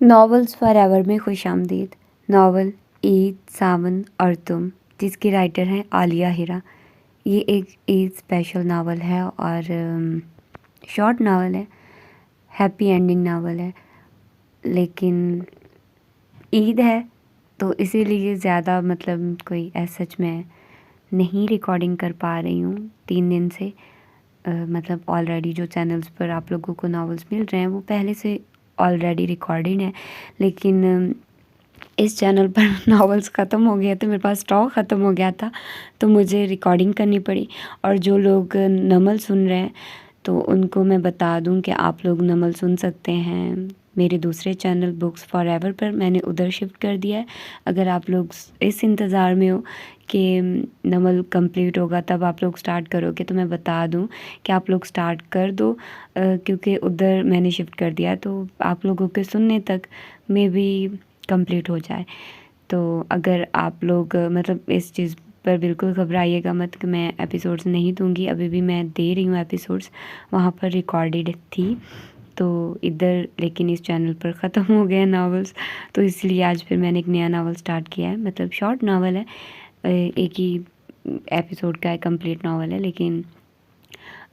Novels for ever میں خوش آمدید۔ ناول عید، ساون اور تم، جس کی رائٹر ہیں عالیہ ہیرا۔ یہ ایک عید اسپیشل ناول ہے اور شارٹ ناول ہے، ہیپی اینڈنگ ناول ہے، لیکن عید ہے تو اسی لیے زیادہ کوئی سچ میں نہیں ریکارڈنگ کر پا رہی ہوں 3 دن سے۔ آلریڈی جو چینلز پر آپ لوگوں کو ناولز مل رہے ہیں وہ پہلے سے آلریڈی ریکارڈنگ ہے، لیکن اس چینل پر ناولز ختم ہو گئے تھے، میرے پاس اسٹاک ختم ہو گیا تھا تو مجھے ریکارڈنگ کرنی پڑی۔ اور جو لوگ نمل سن رہے ہیں تو ان کو میں بتا دوں کہ آپ لوگ نمل سن سکتے ہیں میرے دوسرے چینل بکس فار ایور پر، میں نے ادھر شفٹ کر دیا ہے۔ اگر آپ لوگ اس انتظار میں ہو کہ نمل کمپلیٹ ہوگا تب آپ لوگ سٹارٹ کرو گے تو میں بتا دوں کہ آپ لوگ سٹارٹ کر دو، کیونکہ ادھر میں نے شفٹ کر دیا تو آپ لوگوں کے سننے تک میں بھی کمپلیٹ ہو جائے۔ تو اگر آپ لوگ اس چیز پر بالکل گھبرائیے گا مت کہ میں ایپیسوڈز نہیں دوں گی، ابھی بھی میں دے رہی ہوں ایپیسوڈز، وہاں پر ریکارڈڈ تھی تو ادھر لیکن اس چینل پر ختم ہو گئے ناولز، تو اس لیے آج پھر میں نے ایک نیا ناول سٹارٹ کیا ہے۔ شارٹ ناول ہے، ایک ہی ایپیسوڈ کا کمپلیٹ ناول ہے، لیکن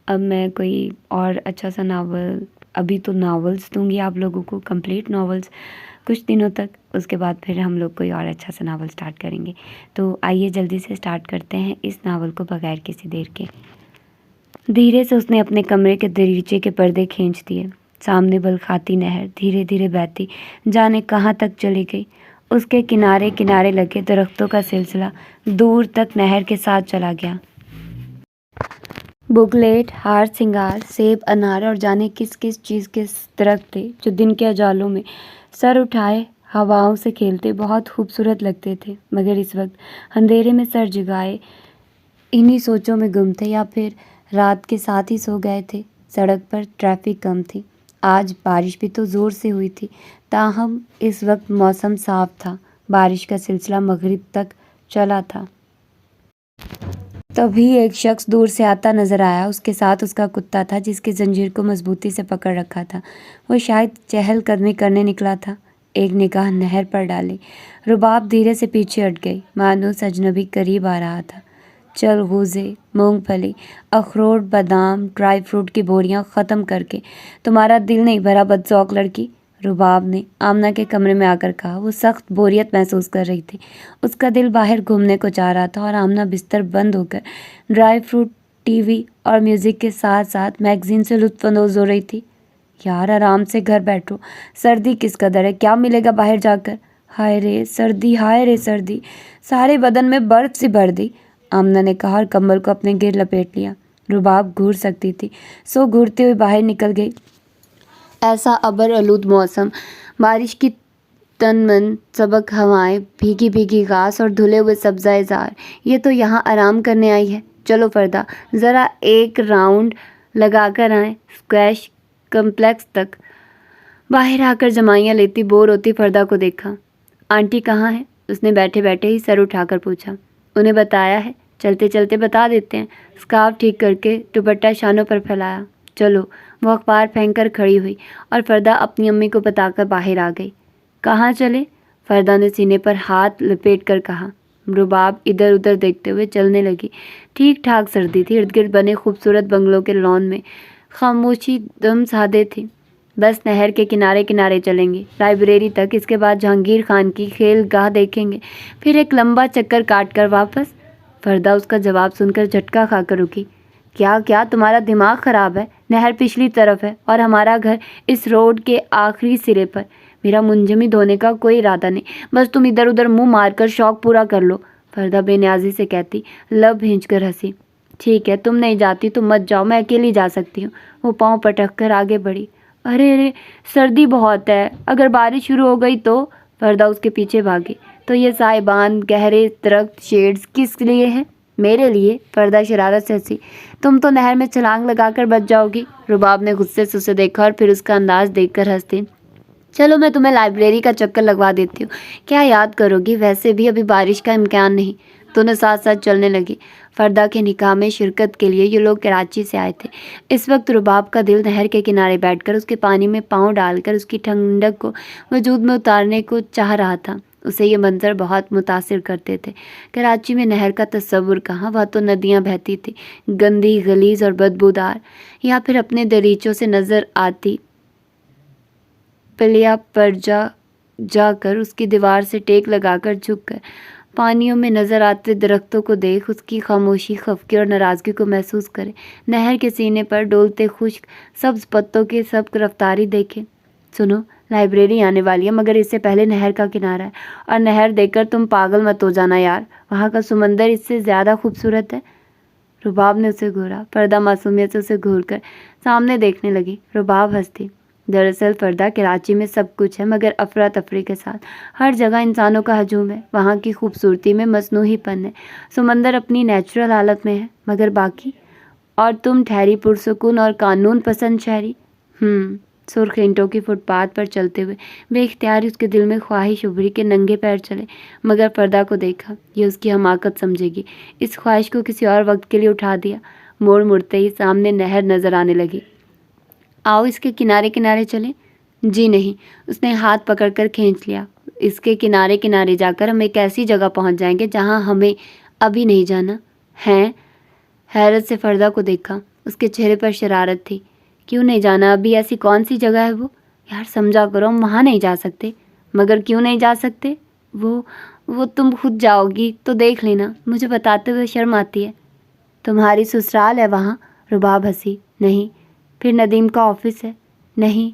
اب میں کوئی اور اچھا سا ناول، ابھی تو ناولز دوں گی آپ لوگوں کو، کمپلیٹ ناولز کچھ دنوں تک، اس کے بعد پھر ہم لوگ کوئی اور اچھا سا ناول سٹارٹ کریں گے۔ تو آئیے جلدی سے سٹارٹ کرتے ہیں اس ناول کو بغیر کسی دیر کے۔ دھیرے سے اس نے اپنے کمرے کے دریچے کے پردے کھینچ دیے۔ سامنے بلکھاتی نہر دھیرے دھیرے بہتی جانے کہاں تک چلی گئی۔ اس کے کنارے کنارے لگے درختوں کا سلسلہ دور تک نہر کے ساتھ چلا گیا۔ بکلیٹ، ہار سنگار، سیب، انار اور جانے کس کس چیز کے درخت تھے جو دن کے اجالوں میں سر اٹھائے ہواؤں سے کھیلتے بہت خوبصورت لگتے تھے، مگر اس وقت اندھیرے میں سر جگائے انہی سوچوں میں گم تھے یا پھر رات کے ساتھ ہی سو گئے تھے۔ سڑک پر ٹریفک کم تھی، آج بارش بھی تو زور سے ہوئی تھی، تاہم اس وقت موسم صاف تھا، بارش کا سلسلہ مغرب تک چلا تھا۔ تبھی ایک شخص دور سے آتا نظر آیا، اس کے ساتھ اس کا کتا تھا جس کی زنجیر کو مضبوطی سے پکڑ رکھا تھا۔ وہ شاید چہل قدمی کرنے نکلا تھا۔ ایک نگاہ نہر پر ڈالی، رباب دھیرے سے پیچھے ہٹ گئی، مانوس اجنبی قریب آ رہا تھا۔ چل غوزے، مونگ پھلی، اخروٹ، بادام، ڈرائی فروٹ کی بوریاں ختم کر کے تمہارا دل نہیں بھرا بدذوق لڑکی، رباب نے آمنہ کے کمرے میں آ کر کہا۔ وہ سخت بوریت محسوس کر رہی تھی، اس کا دل باہر گھومنے کو چاہ رہا تھا اور آمنہ بستر بند ہو کر ڈرائی فروٹ، ٹی وی اور میوزک کے ساتھ ساتھ میگزین سے لطف اندوز ہو رہی تھی۔ یار آرام سے گھر بیٹھو، سردی کس قدر ہے، کیا ملے گا باہر جا کر؟ ہائے رے سردی، ہائے رے سردی، سارے بدن میں برف سی بھر دی، آمنہ نے کہا اور کمبل کو اپنے گر لپیٹ لیا۔ رباب گھور سکتی تھی سو گھورتے ہوئے باہر نکل گئی۔ ایسا ابر آلود موسم، بارش کی تن من سبک ہوائیں، بھیگی بھیگی گھاس اور دھلے ہوئے سبزہ زار، یہ تو یہاں آرام کرنے آئی ہے۔ چلو فردا، ذرا ایک راؤنڈ لگا کر آئیں اسکویش کمپلیکس تک۔ باہر آ کر جمائیاں لیتی بور ہوتی فردا کو دیکھا۔ آنٹی کہاں ہے؟ اس نے بیٹھے بیٹھے ہی سر اٹھا کر پوچھا۔ انہیں بتایا ہے، چلتے چلتے بتا دیتے ہیں۔ اسکارف ٹھیک کر کے دوپٹہ شانوں پر پھیلایا۔ چلو، وہ اخبار پھینک کر کھڑی ہوئی اور فردا اپنی امی کو بتا کر باہر آ گئی۔ کہاں چلے؟ فردا نے سینے پر ہاتھ لپیٹ کر کہا۔ رباب ادھر ادھر دیکھتے ہوئے چلنے لگی۔ ٹھیک ٹھاک سردی تھی، ارد گرد بنے خوبصورت بنگلوں کے لان میں خاموشی دم سادے تھی۔ بس نہر کے کنارے کنارے چلیں گے، لائبریری تک، اس کے بعد جہانگیر خان کی کھیل گاہ دیکھیں گے، پھر ایک لمبا چکر کاٹ کر واپس۔ فردا اس کا جواب سن کر جھٹکا کھا کر رکی۔ کیا تمہارا دماغ خراب ہے؟ نہر پچھلی طرف ہے اور ہمارا گھر اس روڈ کے آخری سرے پر۔ میرا منجمد ہونے کا کوئی ارادہ نہیں، بس تم ادھر ادھر منہ مار کر شوق پورا کر لو، فردا بے نیازی سے کہتی، لب بھینچ کر ہنسی۔ ٹھیک ہے، تم نہیں جاتی تو مت جاؤ، میں اکیلی جا سکتی ہوں۔ وہ پاؤں پٹک کر آگے بڑھی۔ ارے سردی بہت ہے، اگر بارش شروع ہو گئی تو؟ فردا اس کے پیچھے بھاگی۔ تو یہ سائبان، گہرے درخت، شیڈز کس لیے ہیں؟ میرے لیے، فردا شرارت سے ہنسی۔ تم تو نہر میں چھلانگ لگا کر بچ جاؤ گی، رباب نے غصے سے اسے دیکھا اور پھر اس کا انداز دیکھ کر ہنس دی۔ چلو میں تمہیں لائبریری کا چکر لگوا دیتی ہوں، کیا یاد کرو گی؟ ویسے بھی ابھی بارش کا امکان نہیں۔ دونوں ساتھ ساتھ چلنے لگی۔ فردا کے نکاح میں شرکت کے لیے یہ لوگ کراچی سے آئے تھے۔ اس وقت رباب کا دل نہر کے کنارے بیٹھ کر اس کے پانی میں پاؤں ڈال کر اس کی ٹھنڈک کو وجود میں اتارنے کو چاہ رہا تھا۔ اسے یہ منظر بہت متاثر کرتے تھے۔ کراچی میں نہر کا تصور کہاں، وہاں تو ندیاں بہتی تھی، گندی، غلیظ اور بدبودار، یا پھر اپنے دریچوں سے نظر آتی پلیا پر جا کر اس کی دیوار سے ٹیک لگا کر جھک کر پانیوں میں نظر آتے درختوں کو دیکھ اس کی خاموشی، خفگی اور ناراضگی کو محسوس کرے، نہر کے سینے پر ڈولتے خشک سبز پتوں کی سبک رفتاری دیکھے۔ سنو، لائبریری آنے والی ہے، مگر اس سے پہلے نہر کا کنارہ ہے، اور نہر دیکھ کر تم پاگل مت ہو جانا یار، وہاں کا سمندر اس سے زیادہ خوبصورت ہے۔ رباب نے اسے گھورا۔ فردا معصومیت سے اسے گھور کر سامنے دیکھنے لگی۔ رباب ہنسی۔ دراصل فردا، کراچی میں سب کچھ ہے، مگر افراتفری کے ساتھ۔ ہر جگہ انسانوں کا ہجوم ہے، وہاں کی خوبصورتی میں مصنوعی پن ہے، سمندر اپنی نیچرل حالت میں ہے، مگر باقی؟ اور تم ٹھہری پرسکون اور قانون پسند شہری۔ سرخ اینٹوں کی فٹ پاتھ پر چلتے ہوئے بے اختیار اس کے دل میں خواہش ابھری کہ ننگے پیر چلے، مگر فردا کو دیکھا، یہ اس کی حماقت سمجھے گی۔ اس خواہش کو کسی اور وقت کے لیے اٹھا دیا۔ مڑتے ہی سامنے نہر نظر آنے لگی۔ آؤ اس کے کنارے کنارے چلیں۔ جی نہیں، اس نے ہاتھ پکڑ کر کھینچ لیا۔ اس کے کنارے کنارے جا کر ہم ایک ایسی جگہ پہنچ جائیں گے جہاں ہمیں ابھی نہیں جانا ہے۔ حیرت سے فردا کو دیکھا، اس کے چہرے پر شرارت تھی۔ کیوں نہیں جانا ابھی؟ ایسی کون سی جگہ ہے وہ؟ یار سمجھا کرو، ہم وہاں نہیں جا سکتے۔ مگر کیوں نہیں جا سکتے؟ وہ تم خود جاؤ گی تو دیکھ لینا، مجھے بتاتے ہوئے شرم آتی ہے۔ تمہاری سسرال ہے وہاں؟ رباب ہنسی۔ نہیں۔ پھر ندیم کا آفس ہے؟ نہیں۔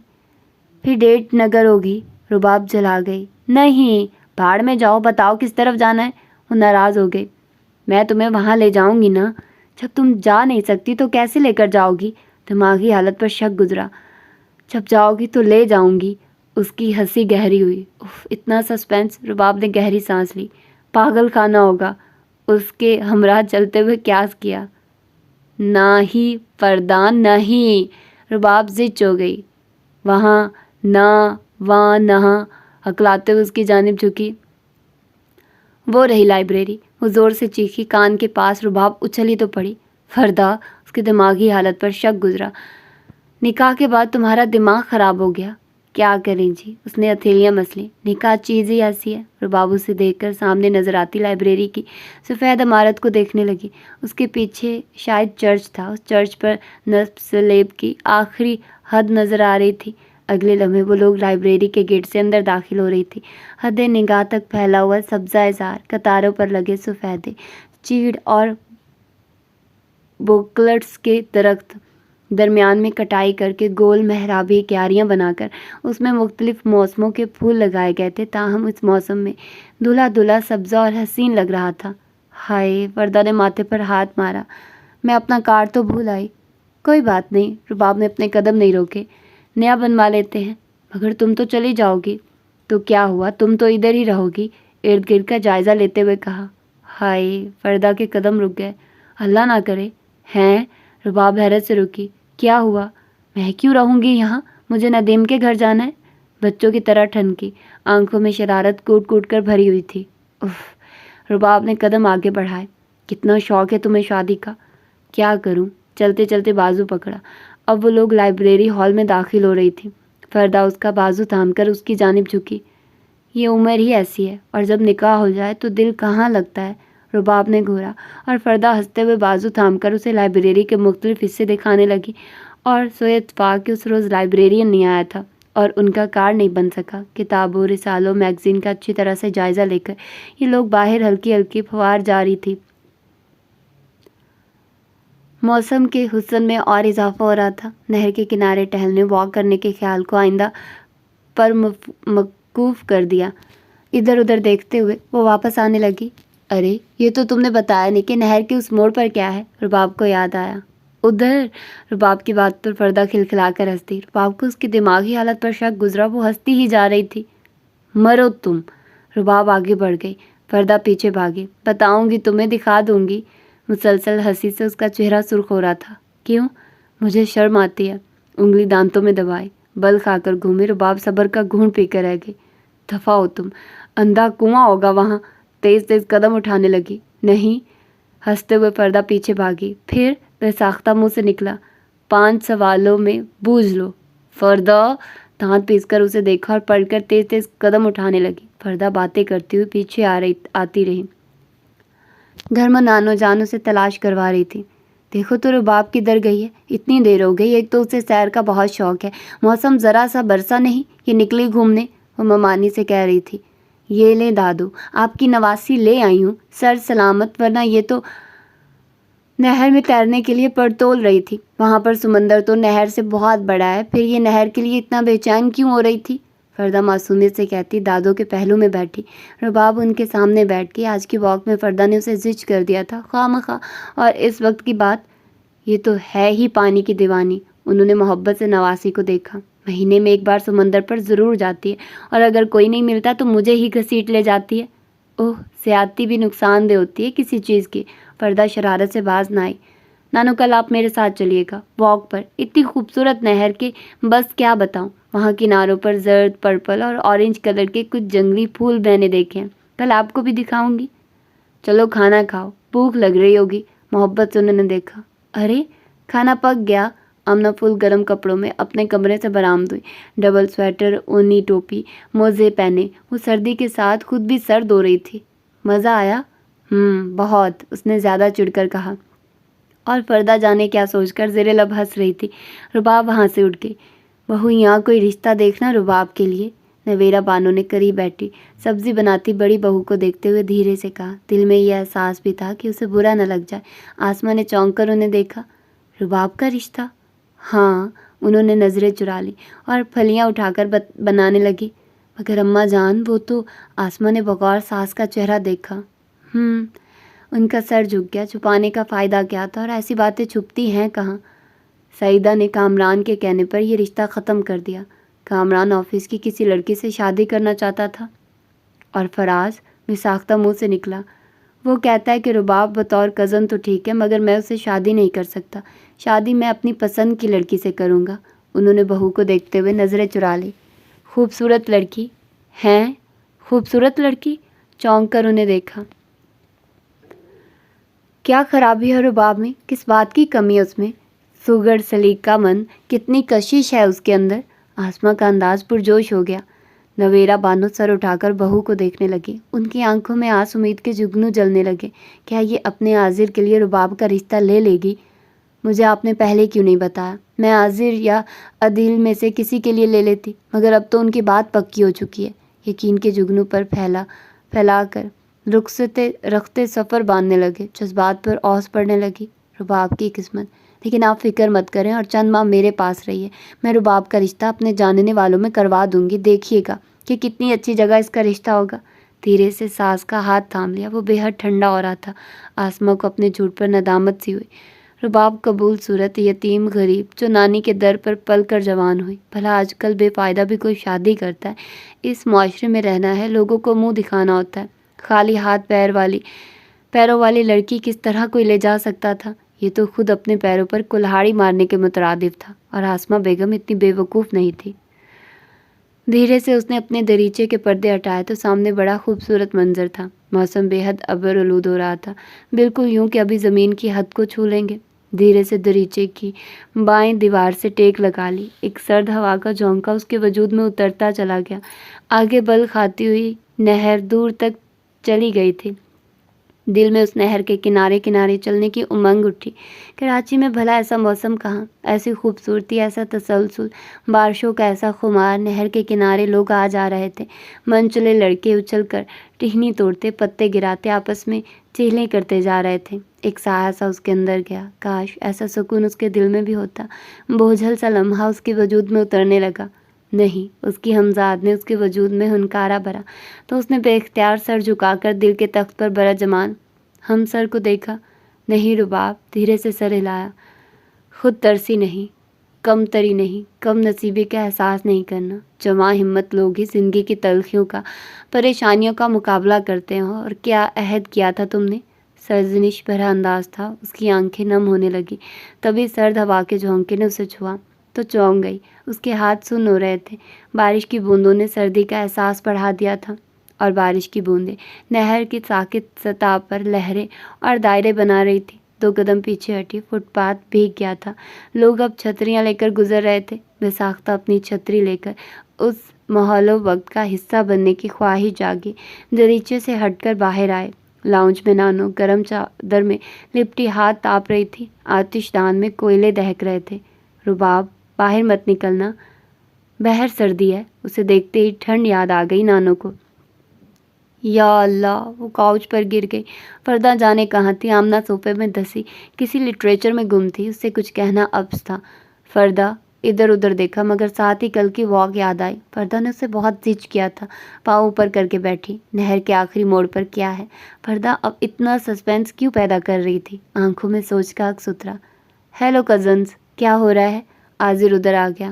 پھر ڈیٹ نگر ہوگی؟ رباب جلا گئی۔ نہیں، بھاڑ میں جاؤ، بتاؤ کس طرف جانا ہے؟ وہ ناراض ہو گئی۔ میں تمہیں وہاں لے جاؤں گی نا، جب تم جا نہیں سکتی تو کیسے لے کر جاؤ گی؟ دماغی حالت پر شک گزرا۔ جب جاؤ گی تو لے جاؤں گی۔ اس کی ہنسی گہری ہوئی۔ اف، اتنا سسپینس! رباب نے گہری سانس لی۔ پاگل خانہ ہوگا، اس کے ہمراہ چلتے ہوئے قیاس کیا۔ نہیں فردان، نہیں! رباب زچ ہو گئی۔ وہاں نہ، وہاں نہاں، ہکلاتے ہوئے اس کی جانب جھکی۔ وہ رہی لائبریری، وہ زور سے چیخی۔ کان کے پاس رباب اچھلی تو پڑی۔ فردا! اس کی دماغی حالت پر شک گزرا۔ نکاح کے بعد تمہارا دماغ خراب ہو گیا؟ کیا کریں جی، اس نے ہتھیلیاں مسلی۔ نکاح چیز ہی ایسی ہے۔ رباب اسے دیکھ کر سامنے نظر آتی لائبریری کی سفید عمارت کو دیکھنے لگی۔ اس کے پیچھے شاید چرچ تھا، اس چرچ پر نصب سلیب کی آخری حد نظر آ رہی تھی۔ اگلے لمحے وہ لوگ لائبریری کے گیٹ سے اندر داخل ہو رہی تھی۔ حد نگاہ تک پھیلا ہوا سبزہ زار، قطاروں پر لگے سفیدے، چیڑ اور بوکلٹس کے درخت، درمیان میں کٹائی کر کے گول محرابی کیاریاں بنا کر اس میں مختلف موسموں کے پھول لگائے گئے تھے، تاہم اس موسم میں دھلا دھلا سبزہ اور حسین لگ رہا تھا۔ ہائے! فردا نے ماتھے پر ہاتھ مارا۔ میں اپنا کارڈ تو بھول آئی۔ کوئی بات نہیں، رباب نے اپنے قدم نہیں روکے، نیا بنوا لیتے ہیں۔ مگر تم تو چلی جاؤ گی۔ تو کیا ہوا، تم تو ادھر ہی رہو گی، ارد گرد کا جائزہ لیتے ہوئے کہا۔ ہائے! فردا کے قدم رک گئے۔ اللہ نہ کرے۔ ہیں؟ رباب حیرت سے رکی۔ کیا ہوا؟ میں کیوں رہوں گی یہاں؟ مجھے ندیم کے گھر جانا ہے۔ بچوں کی طرح ٹھنکی، آنکھوں میں شرارت کوٹ کوٹ کر بھری ہوئی تھی۔ اف! رباب نے قدم آگے بڑھائے۔ کتنا شوق ہے تمہیں شادی کا؟ کیا کروں؟ چلتے چلتے بازو پکڑا۔ اب وہ لوگ لائبریری ہال میں داخل ہو رہی تھی۔ فردا اس کا بازو تھام کر اس کی جانب جھکی۔ یہ عمر ہی ایسی ہے، اور جب نکاح ہو جائے تو دل کہاں لگتا ہے؟ رباب نے گھورا، اور فردا ہنستے ہوئے بازو تھام کر اسے لائبریری کے مختلف حصے دکھانے لگی۔ اور سوئے اتفاق کہ اس روز لائبریرین نہیں آیا تھا اور ان کا کارڈ نہیں بن سکا۔ کتابوں، رسالوں، میگزین کا اچھی طرح سے جائزہ لے کر یہ لوگ باہر ہلکی ہلکی پھوار جاری تھی۔ موسم کے حسن میں اور اضافہ ہو رہا تھا۔ نہر کے کنارے ٹہلنے، واک کرنے کے خیال کو آئندہ پر موقوف کر دیا۔ ادھر ادھر دیکھتے ہوئے وہ واپس آنے لگی۔ ارے، یہ تو تم نے بتایا نہیں کہ نہر کے اس موڑ پر کیا ہے؟ رباب کو یاد آیا۔ ادھر؟ رباب کی بات پر فردا کھلکھلا کر ہنستی۔ رباب کو اس کی دماغی حالت پر شک گزرا، وہ ہنستی ہی جا رہی تھی۔ مرو تم! رباب آگے بڑھ گئی، فردا پیچھے بھاگی۔ بتاؤں گی تمہیں، دکھا دوں گی۔ مسلسل ہنسی سے اس کا چہرہ سرخ ہو رہا تھا۔ کیوں؟ مجھے شرم آتی ہے۔ انگلی دانتوں میں دبائی، بل کھا کر گھومی۔ رباب صبر کا گھونٹ پی کر رہ گئی۔ دفع ہو تم! اندھا کنواں ہوگا وہاں۔ تیز تیز قدم اٹھانے لگی۔ نہیں، ہنستے ہوئے فردا پیچھے بھاگی. پھر بےساختہ منہ سے نکلا, 5 سوالوں میں بوجھ لو. فردا دانت پیس کر اسے دیکھا اور پڑھ کر تیز تیز قدم اٹھانے لگی. فردا باتیں کرتی ہوئی پیچھے آتی رہی. گھر میں نانو جان اسے تلاش کروا رہی تھی. دیکھو تو رباب کدھر گئی ہے, اتنی دیر ہو گئی. ایک تو اسے سیر کا بہت شوق ہے, موسم ذرا سا برسا نہیں, یہ نکلی گھومنے, وہ ممانی سے کہہ رہی تھی. یہ لیں دادو, آپ کی نواسی لے آئی ہوں, سر سلامت, ورنہ یہ تو نہر میں تیرنے کے لیے پڑتول رہی تھی. وہاں پر سمندر تو نہر سے بہت بڑا ہے, پھر یہ نہر کے لیے اتنا بے چین کیوں ہو رہی تھی؟ فردا معصومیت سے کہتی دادو کے پہلو میں بیٹھی. رباب ان کے سامنے بیٹھ گئی. آج کی واک میں فردا نے اسے زج کر دیا تھا خواہ اور اس وقت کی بات, یہ تو ہے ہی پانی کی دیوانی. انہوں نے محبت سے نواسی کو دیکھا. مہینے میں ایک بار سمندر پر ضرور جاتی ہے, اور اگر کوئی نہیں ملتا تو مجھے ہی گھسیٹ لے جاتی ہے. اوہ, زیادتی بھی نقصان دہ ہوتی ہے کسی چیز کی. فردا شرارت سے باز نہ آئی. نانو کل آپ میرے ساتھ چلیے گا واک پر, اتنی خوبصورت نہر کے بس کیا بتاؤں. وہاں کناروں پر زرد, پرپل اور اورنج کلر کے کچھ جنگلی پھول میں نے دیکھے ہیں, کل آپ کو بھی دکھاؤں گی. چلو کھانا کھاؤ, بھوک لگ رہی ہوگی. محبت سے انہوں نے دیکھا. ارے کھانا پک گیا. آمنہ پھول گرم کپڑوں میں اپنے کمرے سے برآمد ہوئی. ڈبل سویٹر, اونی ٹوپی, موزے پہنے, وہ سردی کے ساتھ خود بھی سرد ہو رہی تھی. مزہ آیا؟ بہت, اس نے زیادہ چڑھ کر کہا. اور فردا جانے کیا سوچ کر زیر لب ہنس رہی تھی. رباب وہاں سے اٹھ گئی. بہو یہاں کوئی رشتہ دیکھنا رباب کے لیے. نویرا بانو نے قریب بیٹھی سبزی بناتی بڑی بہو کو دیکھتے ہوئے دھیرے سے کہا. دل میں یہ احساس بھی تھا کہ اسے برا نہ لگ جائے. آسماں نے چونک کر انہیں دیکھا. رباب کا رشتہ؟ ہاں. انہوں نے نظریں چرا لی اور پھلیاں اٹھا کر بنانے لگی. مگر اماں جان, وہ تو. آسماں نے بغور ساس کا چہرہ دیکھا. ان کا سر جھک گیا. چھپانے کا فائدہ کیا تھا, اور ایسی باتیں چھپتی ہیں کہاں. سعیدہ نے کامران کے کہنے پر یہ رشتہ ختم کر دیا. کامران آفس کی کسی لڑکی سے شادی کرنا چاہتا تھا. اور فراز, بےساختہ منہ سے نکلا. وہ کہتا ہے کہ رباب بطور کزن تو ٹھیک ہے, مگر میں اسے شادی نہیں کر سکتا. شادی میں اپنی پسند کی لڑکی سے کروں گا. انہوں نے بہو کو دیکھتے ہوئے نظریں چرا لی. خوبصورت لڑکی ہیں؟ خوبصورت لڑکی؟ چونک کر انہیں دیکھا. کیا خرابی ہے رباب میں, کس بات کی کمی ہے اس میں؟ سوگڑ سلیقہ مند, کتنی کشش ہے اس کے اندر. آسماں کا انداز پرجوش ہو گیا. نویرا بانو سر اٹھا کر بہو کو دیکھنے لگی. ان کی آنکھوں میں آس امید کے جگنو جلنے لگے. کیا یہ اپنے عازر کے لیے رباب کا رشتہ لے لے گی؟ مجھے آپ نے پہلے کیوں نہیں بتایا؟ میں عازر یا عدیل میں سے کسی کے لیے لے لیتی, مگر اب تو ان کی بات پکی ہو چکی ہے. یقین کے جگنو پر پھیلا کر رختے سفر باندھنے لگے. جذبات پر اوس پڑنے لگی. رباب کی قسمت. لیکن آپ فکر مت کریں اور چند ماہ میرے پاس رہیے. میں رباب کا رشتہ اپنے جاننے والوں میں کروا دوں گی. دیکھیے گا کہ کتنی اچھی جگہ اس کا رشتہ ہوگا. دھیرے سے ساس کا ہاتھ تھام لیا. وہ بے حد ٹھنڈا ہو رہا تھا. آسماں کو اپنے جھوٹ پر ندامت سی ہوئی. رباب قبول صورت یتیم غریب, جو نانی کے در پر پل کر جوان ہوئی. بھلا آج کل بے فائدہ بھی کوئی شادی کرتا ہے. اس معاشرے میں رہنا ہے, لوگوں کو منہ دکھانا ہوتا ہے. خالی ہاتھ پیروں والی لڑکی کس طرح کوئی لے جا سکتا تھا؟ یہ تو خود اپنے پیروں پر کلہاڑی مارنے کے مترادف تھا. اور آسماں بیگم اتنی بے وقوف نہیں تھی. دھیرے سے اس نے اپنے دریچے کے پردے ہٹائے تو سامنے بڑا خوبصورت منظر تھا. موسم بے حد ابر آلود ہو رہا تھا, بالکل یوں کہ ابھی زمین کی حد کو چھو لیں گے. دھیرے سے دریچے کی بائیں دیوار سے ٹیک لگا لی. ایک سرد ہوا کا جھونکا اس کے وجود میں اترتا چلا گیا. آگے بل کھاتی ہوئی نہر دور تک چلی گئی تھی. دل میں اس نہر کے کنارے کنارے چلنے کی امنگ اٹھی. کراچی میں بھلا ایسا موسم کہاں, ایسی خوبصورتی, ایسا تسلسل, بارشوں کا ایسا خمار. نہر کے کنارے لوگ آ جا رہے تھے. منچلے لڑکے اچھل کر ٹہنی توڑتے, پتے گراتے, آپس میں چیلیں کرتے جا رہے تھے. ایک سایہ سا اس کے اندر گیا. کاش ایسا سکون اس کے دل میں بھی ہوتا. بوجھل سا لمحہ اس کے وجود میں اترنے لگا. نہیں, اس کی ہمزاد نے اس کے وجود میں ہنکارا بھرا تو اس نے بے اختیار سر جھکا کر دل کے تخت پر برجمان ہم سر کو دیکھا. نہیں رباب, دھیرے سے سر ہلایا. خود ترسی نہیں, کم تری نہیں, کم نصیبی کا احساس نہیں کرنا. جواں ہمت لوگ ہی زندگی کی تلخیوں کا, پریشانیوں کا مقابلہ کرتے ہیں. اور کیا عہد کیا تھا تم نے؟ سرزنش بھرا انداز تھا. اس کی آنکھیں نم ہونے لگی. تبھی سرد ہوا کے جھونکے نے اسے چھوا تو چونک گئی. اس کے ہاتھ سن ہو رہے تھے. بارش کی بوندوں نے سردی کا احساس بڑھا دیا تھا. اور بارش کی بوندیں نہر کی ساکت سطح پر لہریں اور دائرے بنا رہی تھی۔ 2 قدم پیچھے ہٹی، فٹ پاتھ بھیگ گیا تھا۔ لوگ اب چھتریاں لے کر گزر رہے تھے۔ بساختہ اپنی چھتری لے کر اس ماحول و وقت کا حصہ بننے کی خواہش جاگی۔ دریچے سے ہٹ کر باہر آئے۔ لاؤنج میں نانو گرم چادر میں لپٹی ہاتھ تاپ رہی تھی۔ آتش دان میں کوئلے دہک رہے تھے۔ رباب، باہر مت نکلنا، باہر سردی ہے۔ اسے دیکھتے ہی ٹھنڈ یاد آ گئی نانو کو۔ یا اللہ! وہ کاؤچ پر گر گئی۔ فردہ جانے کہاں تھی۔ آمنہ صوفے میں دھسی کسی لٹریچر میں گم تھی۔ اسے کچھ کہنا ابس تھا۔ فردہ ادھر ادھر دیکھا مگر ساتھ ہی کل کی واک یاد آئی۔ فردہ نے اسے بہت زج کیا تھا۔ پاؤں اوپر کر کے بیٹھی۔ نہر کے آخری موڑ پر کیا ہے؟ فردہ اب اتنا سسپینس کیوں پیدا کر رہی تھی؟ آنکھوں میں سوچ کا عکس اترا۔ ہیلو کزنز، کیا ہو رہا ہے؟ عاذر ادھر آ گیا۔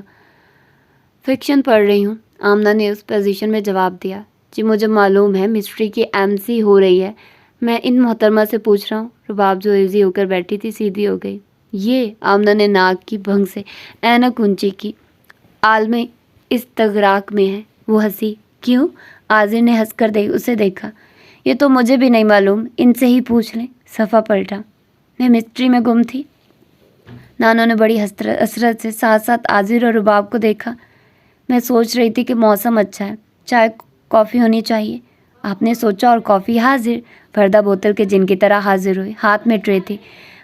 فکشن پڑھ رہی ہوں، آمنہ نے اس پوزیشن میں جواب دیا۔ جی مجھے معلوم ہے مسٹری کی MC ہو رہی ہے، میں ان محترمہ سے پوچھ رہا ہوں۔ رباب جو ایزی ہو کر بیٹھی تھی سیدھی ہو گئی۔ یہ آمنہ نے ناک کی بھنگ سے اینک اونچی کی۔ عالم استغراق میں ہے۔ وہ ہنسی۔ کیوں؟ عاذر نے ہنس کر اسے دیکھا۔ یہ تو مجھے بھی نہیں معلوم، ان سے ہی پوچھ لیں۔ صفحہ پلٹا۔ میں مسٹری میں گم تھی۔ نانو نے بڑی حسرت سے ساتھ ساتھ عاذر اور رباب کو دیکھا۔ میں سوچ رہی تھی کہ موسم اچھا ہے، چائے کافی ہونی چاہیے۔ آپ نے سوچا اور کافی حاضر۔ فردہ بوتل کے جن کی طرح حاضر ہوئی، ہاتھ میں ٹرے تھی۔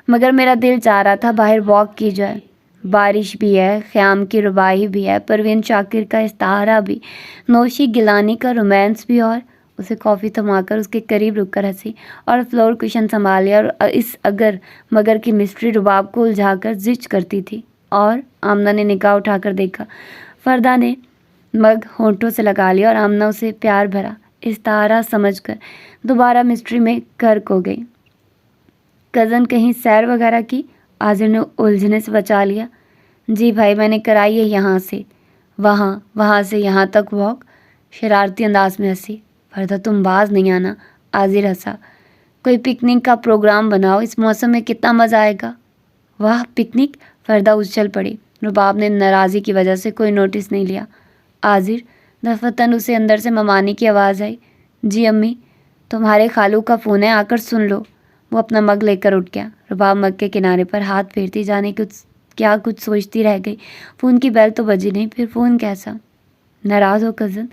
مگر میرا دل چاہ رہا تھا باہر واک کی جائے۔ بارش بھی ہے، خیام کی رباعی بھی ہے، پروین شاکر کا استعارہ بھی، نوشی گیلانی کا رومانس بھی۔ اور اسے کافی تھما کر اس کے قریب رک کر ہنسی اور فلور کشن سنبھال لیا۔ اور اس اگر مگر کی مسٹری رباب کو الجھا کر زج کرتی تھی۔ اور آمنہ نے نگاہ اٹھا کر دیکھا۔ فردہ نے مگ ہونٹوں سے لگا لیا اور آمنہ اسے پیار بھرا استعارہ سمجھ کر دوبارہ مسٹری میں غرق ہو گئی۔ کزن کہیں سیر وغیرہ کی؟ عاذر نے الجھنے سے بچا لیا۔ جی بھائی، میں نے کرائی ہے یہاں سے وہاں، وہاں سے یہاں تک واک۔ شرارتی انداز میں ہنسی۔ فردہ تم باز نہیں آنا۔ عاذر ہنسا۔ کوئی پکنک کا پروگرام بناؤ، اس موسم میں کتنا مزہ آئے گا۔ واہ پکنک! فردہ اچھل پڑی۔ رباب نے ناراضی کی وجہ سے کوئی نوٹس نہیں لیا۔ عاذر دفتن اسے اندر سے ممانی کی آواز آئی۔ جی امی، تمہارے خالو کا فون ہے، آ کر سن لو۔ وہ اپنا مگ لے کر اٹھ گیا۔ رباب مگ کے کنارے پر ہاتھ پھیرتی جانے کچھ سوچتی رہ گئی۔ فون کی بیل تو بجی نہیں، پھر فون کیسا؟ ناراض ہو کزن؟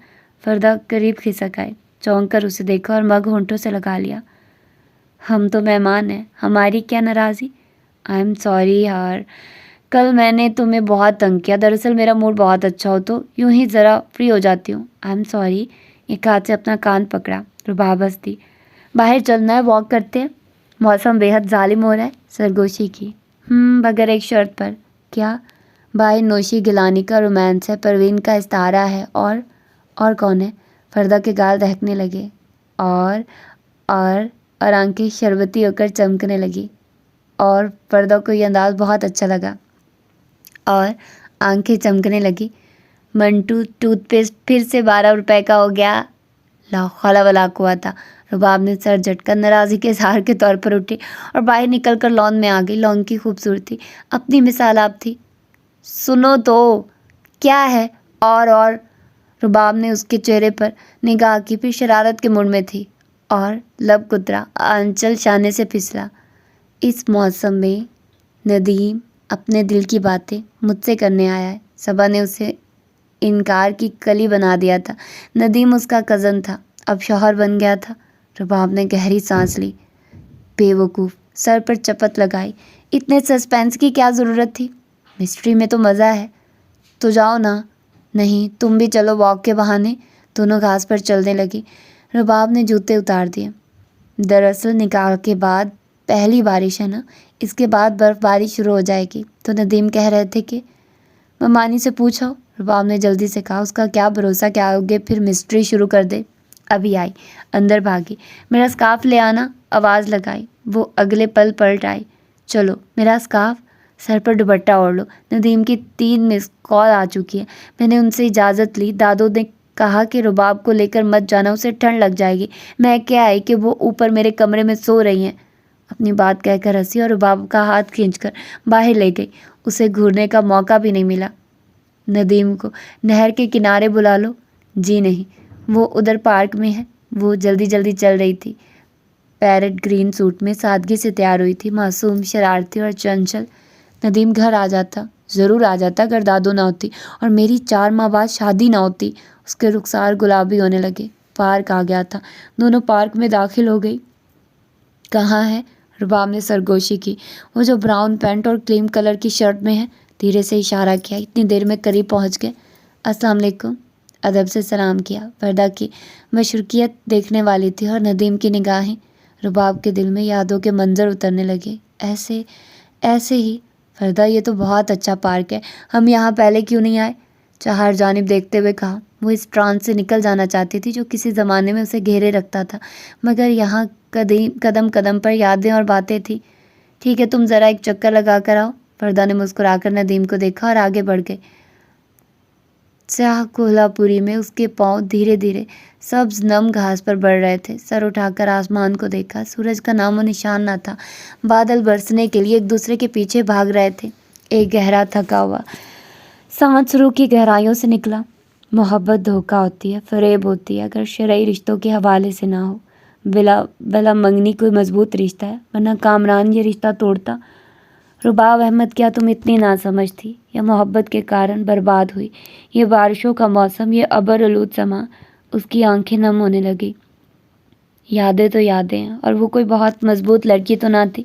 فردہ قریب کھسک آئی، چونک کر اسے دیکھا اور مگ ہونٹوں سے لگا لیا۔ ہم تو مہمان ہیں، ہماری کیا ناراضی؟ آئی ایم سوری یار، کل میں نے تمہیں بہت تنگ کیا۔ دراصل میرا موڈ بہت اچھا ہو تو یوں ہی ذرا فری ہو جاتی ہوں۔ I am sorry. ایک ہاتھ سے اپنا کان پکڑا۔ رباب ہنس دی۔ باہر چلنا ہے، واک کرتے ہیں؟ موسم بے حد ظالم ہو رہا ہے۔ سرگوشی کی۔ مگر ایک شرط پر۔ کیا؟ باہر نوشی گیلانی کا رومانس ہے، پروین کا استعارہ ہے اور کون ہے؟ فردہ کے گال دہکنے لگے اور آنکھیں شربتی ہو کر چمکنے لگی۔ اور فردہ کو یہ انداز بہت اچھا لگا۔ اور آنکھیں چمکنے لگی۔ منٹو ٹوتھ پیسٹ پھر سے 12 روپے کا ہو گیا۔ لا حول ولا قوت۔ رباب نے سر جھٹکا، ناراضی کے اظہار کے طور پر اٹھی اور باہر نکل کر لان میں آ گئی۔ لان کی خوبصورتی اپنی مثال آپ تھی۔ سنو تو، کیا ہے؟ اور رباب نے اس کے چہرے پر نگاہ کی، پھر شرارت کے موڈ میں تھی اور لب کترا، آنچل شانے سے پھسلا۔ اس موسم میں ندیم اپنے دل کی باتیں مجھ سے کرنے آیا ہے۔ صبا نے اسے انکار کی کلی بنا دیا تھا۔ ندیم اس کا کزن تھا، اب شوہر بن گیا تھا۔ رباب نے گہری سانس لی۔ بے وقوف، سر پر چپت لگائی۔ اتنے سسپینس کی کیا ضرورت تھی؟ مسٹری میں تو مزہ ہے۔ تو جاؤ نا۔ نہیں، تم بھی چلو واک کے بہانے۔ دونوں گھاس پر چلنے لگی۔ رباب نے جوتے اتار دیے۔ دراصل نکاح کے بعد پہلی بارش ہے نا، اس کے بعد برف باری شروع ہو جائے گی، تو ندیم کہہ رہے تھے کہ ممانی سے پوچھو۔ رباب نے جلدی سے کہا۔ اس کا کیا بھروسہ کہ آگے پھر مسٹری شروع کر دے۔ ابھی آئی، اندر بھاگی۔ میرا اسکارف لے آنا، آواز لگائی۔ وہ اگلے پل پلٹ آئی۔ چلو، میرا اسکارف؟ سر پر دوپٹہ اوڑھ لو۔ ندیم کی 3 مس کال آ چکی ہے، میں نے ان سے اجازت لی۔ دادو نے کہا کہ رباب کو لے کر مت جانا، اسے ٹھنڈ لگ جائے گی۔ میں کیا آئی کہ وہ اوپر میرے کمرے میں سو رہی ہیں۔ اپنی بات کہہ کر ہنسی اور رباب کا ہاتھ کھینچ کر باہر لے گئی۔ اسے گھورنے کا موقع بھی نہیں ملا۔ ندیم کو نہر کے کنارے بلا لو۔ جی نہیں، وہ ادھر پارک میں ہے۔ وہ جلدی جلدی چل رہی تھی، پیرٹ گرین سوٹ میں سادگی سے تیار ہوئی تھی، معصوم، شرارتی اور چنچل۔ ندیم گھر آ جاتا، ضرور آ جاتا اگر دادو نہ ہوتی اور میری 4 ماہ بعد شادی نہ ہوتی۔ اس کے رخسار گلابی ہونے لگے۔ پارک آ گیا تھا، دونوں پارک میں داخل ہو گئی۔ کہاں ہے؟ رباب نے سرگوشی کی۔ وہ جو براؤن پینٹ اور کریم کلر کی شرٹ میں ہے۔ دھیرے سے اشارہ کیا۔ اتنی دیر میں قریب پہنچ گئے۔ السلام علیکم، ادب سے سلام کیا۔ وردہ کی مشرقیت دیکھنے والی تھی اور ندیم کی نگاہیں۔ رباب کے دل میں یادوں کے منظر اترنے لگے۔ ایسے ہی وردہ، یہ تو بہت اچھا پارک ہے، ہم یہاں پہلے کیوں نہیں آئے؟ چہار جانب دیکھتے ہوئے کہا۔ وہ اس ٹرانس سے نکل جانا چاہتی تھی جو کسی زمانے میں اسے گھیرے رکھتا تھا، مگر یہاں قدم قدم پر یادیں اور باتیں تھیں۔ ٹھیک ہے، تم ذرا ایک چکر لگا کر آؤ۔ وردہ نے مسکرا کر ندیم کو دیکھا اور آگے بڑھ گئے۔ سیاہ کولہا پوری میں اس کے پاؤں دھیرے دھیرے سبز نم گھاس پر بڑھ رہے تھے۔ سر اٹھا کر آسمان کو دیکھا، سورج کا نام و نشان نہ تھا۔ بادل برسنے کے لیے ایک دوسرے کے پیچھے بھاگ رہے تھے۔ ایک گہرا تھکا ہوا سانس روح کی گہرائیوں سے نکلا۔ محبت دھوکہ ہوتی ہے، فریب ہوتی ہے اگر شرعی رشتوں کے حوالے سے نہ ہو۔ بلا منگنی کوئی مضبوط رشتہ ہے، ورنہ کامران یہ رشتہ توڑتا۔ رباب احمد، کیا تم اتنی ناسمجھ تھی؟ یہ محبت کے کارن برباد ہوئی۔ یہ بارشوں کا موسم، یہ ابر آلود سما۔ اس کی آنکھیں نم ہونے لگی۔ یادیں تو یادیں ہیں، اور وہ کوئی بہت مضبوط لڑکی تو نہ تھی۔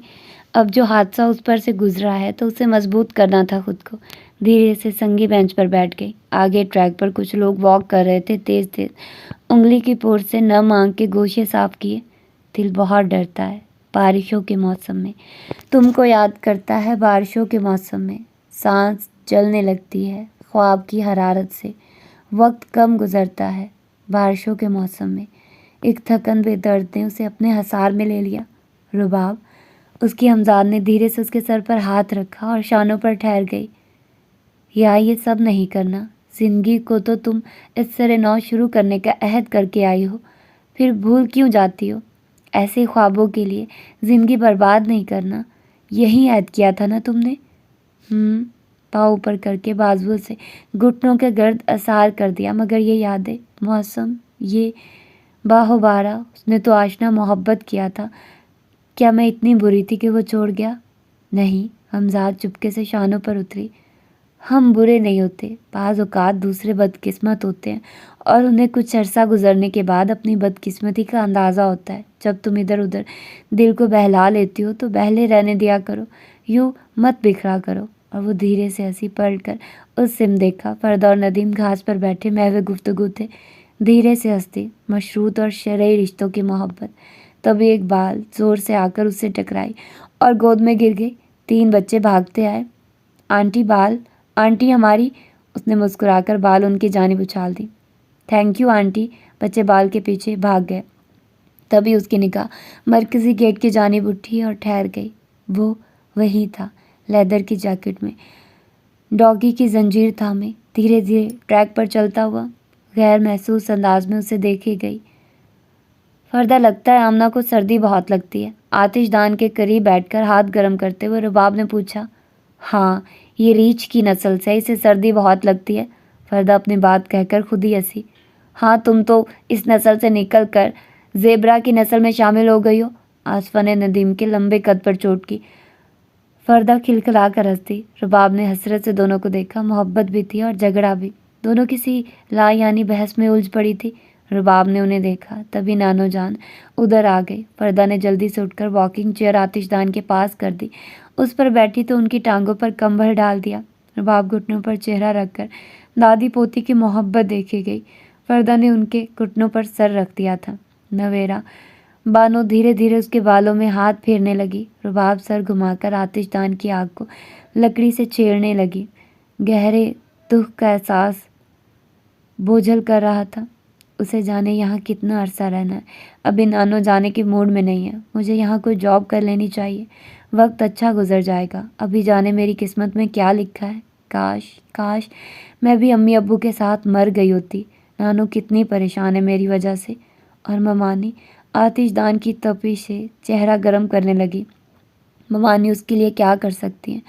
اب جو حادثہ اس پر سے گزرا ہے تو اسے مضبوط کرنا تھا خود کو۔ دھیرے سے سنگی بینچ پر بیٹھ گئی۔ آگے ٹریک پر کچھ لوگ واک کر رہے تھے، تیز تیز انگلی کی پور سے نم آنکھ کے گوشے صاف کیے۔ دل بہت ڈرتا ہے بارشوں کے موسم میں، تم کو یاد کرتا ہے بارشوں کے موسم میں۔ سانس جلنے لگتی ہے خواب کی حرارت سے، وقت کم گزرتا ہے بارشوں کے موسم میں۔ ایک تھکن بے درد نے اسے اپنے حصار میں لے لیا۔ رباب، اس کی ہمزاد نے دھیرے سے اس کے سر پر ہاتھ رکھا اور شانوں پر ٹھہر گئی۔ یہ سب نہیں کرنا، زندگی کو تو تم اس سر نو شروع کرنے کا عہد کر کے آئی ہو، پھر بھول کیوں جاتی ہو؟ ایسے خوابوں کے لیے زندگی برباد نہیں کرنا، یہی عہد کیا تھا نا تم نے؟ پاؤں اوپر کر کے بازوؤں سے گھٹنوں کے گرد اثار کر دیا۔ مگر یہ یادیں، موسم، یہ باہو بارہ، اس نے تو آشنا محبت کیا تھا۔ کیا میں اتنی بری تھی کہ وہ چھوڑ گیا؟ نہیں، ہمزاد چپکے سے شانوں پر اتری۔ ہم برے نہیں ہوتے، بعض اوقات دوسرے بدقسمت ہوتے ہیں اور انہیں کچھ عرصہ گزرنے کے بعد اپنی بدقسمتی کا اندازہ ہوتا ہے۔ جب تم ادھر ادھر دل کو بہلا لیتی ہو تو بہلے رہنے دیا کرو، یوں مت بکھرا کرو۔ اور وہ دھیرے سے ہنسی، پلٹ کر اس سم دیکھا۔ وردہ اور ندیم گھاس پر بیٹھے محو گفتگو تھے۔ دھیرے سے ہنستے، مشروط اور شرعی رشتوں کی محبت۔ تبھی ایک بال زور سے آ کر اس سے ٹکرائی اور گود میں گر گئی۔ 3 بچے بھاگتے آئے۔ آنٹی بال، آنٹی ہماری، اس نے مسکرا کر بال ان کی جانب اچھال دی۔ Thank you aunty. بچے بال کے پیچھے بھاگ گئے۔ تبھی اس کی نگاہ مرکزی گیٹ کی جانب اٹھی اور ٹھہر گئی۔ وہ وہی تھا، لیدر کی جیکٹ میں، ڈاگی کی زنجیر تھامے، دھیرے دھیرے ٹریک پر چلتا ہوا، غیر محسوس انداز میں اسے دیکھے گئی۔ وردہ، لگتا ہے آمنہ کو سردی بہت لگتی ہے۔ آتش دان کے قریب بیٹھ کر ہاتھ گرم کرتے ہوئے رباب نے پوچھا۔ ہاں، یہ ریچھ کی نسل سے اسے سردی بہت لگتی ہے۔ وردہ اپنی بات کہہ کر خود ہی ہنسی۔ ہاں، تم تو اس نسل سے نکل کر زیبرا کی نسل میں شامل ہو گئی ہو۔ آصفہ نے ندیم کے لمبے قد پر چوٹ کی۔ وردہ کھلکھلا کر ہنس دی۔ رباب نے حسرت سے دونوں کو دیکھا۔ محبت بھی تھی اور جھگڑا بھی، دونوں کسی لا یعنی بحث میں الجھ پڑی تھی۔ رباب نے انہیں دیکھا، تبھی نانو جان ادھر آ گئی۔ وردہ نے جلدی سے اٹھ کر واکنگ چیئر آتش دان کے پاس کر دی، اس پر بیٹھی تو ان کی ٹانگوں پر کمبل ڈال دیا۔ رباب گھٹنوں پر چہرہ رکھ کر دادی پوتی کی محبت دیکھی گئی۔ وردہ نے ان کے گھٹنوں پر سر رکھ دیا تھا۔ نویرا بانو دھیرے دھیرے اس کے بالوں میں ہاتھ پھیرنے لگی۔ رباب سر گھما کر آتش دان کی آگ کو لکڑی سے چھیڑنے لگی۔ گہرے دکھ کا احساس بوجھل کر رہا تھا۔ اسے جانے یہاں کتنا عرصہ رہنا ہے، ابھی نانو جانے کے موڈ میں نہیں ہے۔ مجھے یہاں کوئی جاب کر لینی چاہیے، وقت اچھا گزر جائے گا۔ ابھی جانے میری قسمت میں کیا لکھا ہے؟ کاش میں بھی امی ابو کے ساتھ مر گئی ہوتی۔ نانو کتنی پریشان ہے میری وجہ سے۔ اور ممانی آتش دان کی تپش سے چہرہ گرم کرنے لگی۔ ممانی اس کے لیے کیا کر سکتی ہیں؟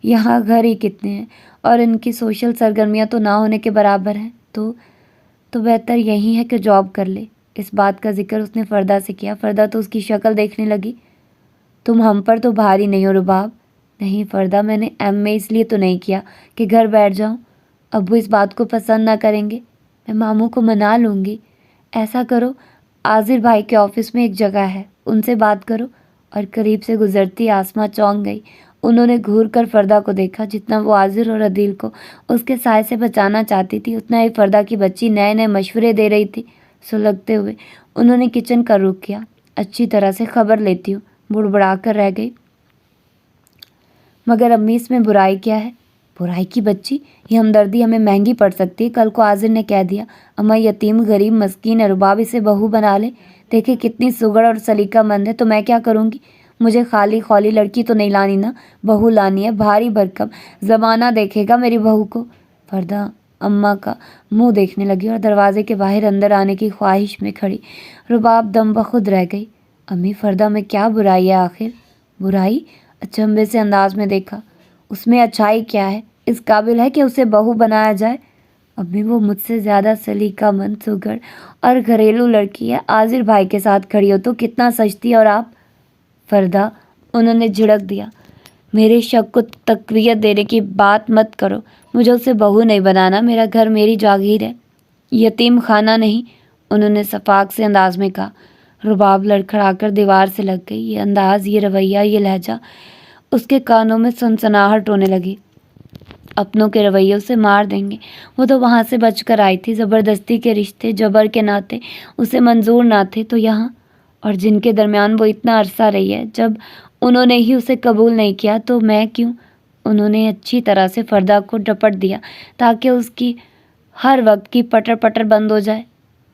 یہاں گھر ہی کتنے ہیں اور ان کی سوشل سرگرمیاں تو نہ ہونے کے برابر ہیں۔ تو بہتر یہی ہے کہ جاب کر لے۔ اس بات کا ذکر اس نے فردا سے کیا۔ فردا تو اس کی شکل دیکھنے لگی۔ تم ہم پر تو بھاری نہیں ہو رباب؟ نہیں فردا، میں نے ایم اے اس لیے تو نہیں کیا کہ گھر بیٹھ جاؤں، ابو اس بات کو پسند نہ کریں گے، میں ماموں کو منا لوں گی۔ ایسا کرو، عاذر بھائی کے آفس میں ایک جگہ ہے، ان سے بات کرو۔ اور قریب سے گزرتی آسماں چونک گئی۔ انہوں نے گھور کر فردا کو دیکھا۔ جتنا وہ عاذر اور عدیل کو اس کے سائے سے بچانا چاہتی تھی، اتنا ہی فردا کی بچی نئے نئے مشورے دے رہی تھی۔ سلگتے ہوئے انہوں نے کچن کا رخ کیا۔ اچھی طرح سے خبر لیتی ہوں، بڑبڑا کر رہ گئی۔ مگر امی اس میں برائی کیا ہے؟ برائی کی بچی، یہ ہمدردی ہمیں مہنگی پڑ سکتی ہے۔ کل کو عاذر نے کہہ دیا اماں یتیم غریب مسکین ہے، رباب اسے بہو بنا لے، دیکھے کتنی سگڑ اور سلیقہ مند ہے، تو میں کیا کروں گی؟ مجھے خالی خولی لڑکی تو نہیں لانی نا، بہو لانی ہے بھاری بھرکم، زمانہ دیکھے گا میری بہو کو۔ فردا اماں کا منہ دیکھنے لگی اور دروازے کے باہر اندر آنے کی خواہش میں کھڑی۔ رباب دم بخود رہ گئی۔ امی فردا میں کیا برائی ہے آخر؟ برائی؟ اچنبھے سے انداز میں دیکھا۔ اس میں اچھائی کیا ہے؟ اس قابل ہے کہ اسے بہو بنایا جائے؟ امی وہ مجھ سے زیادہ سلیقہ مند، سگڑ اور گھریلو لڑکی ہے، عاذر بھائی کے ساتھ کھڑی ہو تو کتنا سجتی، اور آپ؟ فردا، انہوں نے جھڑک دیا، میرے شک کو تقویت دینے کی بات مت کرو، مجھے اسے بہو نہیں بنانا، میرا گھر میری جاگیر ہے، یتیم خانہ نہیں، انہوں نے صفاق سے انداز میں کہا۔ رباب لڑکھڑا کر دیوار سے لگ گئی۔ یہ انداز، یہ رویہ، یہ لہجہ اس کے کانوں میں سنسناہٹ ہونے لگی۔ اپنوں کے رویوں سے مار دیں گے، وہ تو وہاں سے بچ کر آئی تھی، زبردستی کے رشتے، جبر کے ناطے اسے منظور نہ تھے، تو یہاں، اور جن کے درمیان وہ اتنا عرصہ رہی ہے، جب انہوں نے ہی اسے قبول نہیں کیا تو میں کیوں؟ انہوں نے اچھی طرح سے فردا کو ڈپٹ دیا تاکہ اس کی ہر وقت کی پٹر پٹر بند ہو جائے۔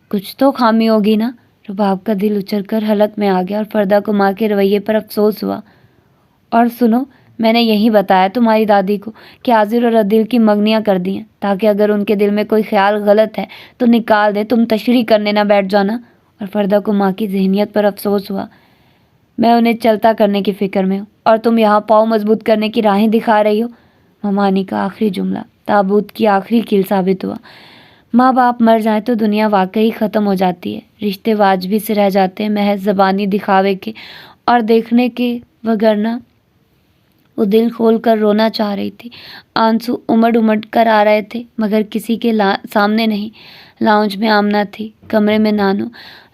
کچھ تو خامی ہوگی نا؟ رباب کا دل اچھل کر حلق میں آ گیا اور فردا کو ماں کے رویے پر افسوس ہوا۔ اور سنو، میں نے یہی بتایا تمہاری دادی کو کہ عاذر اور عدیل کی منگنیاں کر دی ہیں، تاکہ اگر ان کے دل میں کوئی خیال غلط ہے تو نکال دیں، تم تشریح کرنے نہ بیٹھ جانا۔ اور فردا کو ماں کی ذہنیت پر افسوس ہوا۔ میں انہیں چلتا کرنے کی فکر میں ہوں، اور تم یہاں پاؤں مضبوط کرنے کی راہیں دکھا رہی ہو۔ ممانی کا آخری جملہ تابوت کی آخری کیل ثابت ہوا۔ ماں باپ مر جائیں تو دنیا واقعی ختم ہو جاتی ہے، رشتے واجبی سے رہ جاتے ہیں، محض زبانی دکھاوے کے اور دیکھنے کے، وگرنہ۔ وہ دل کھول کر رونا چاہ رہی تھی، آنسو امڑ امڑ کر آ رہے تھے، مگر کسی کے سامنے نہیں۔ لاؤنج میں آمنہ تھی، کمرے میں نانو۔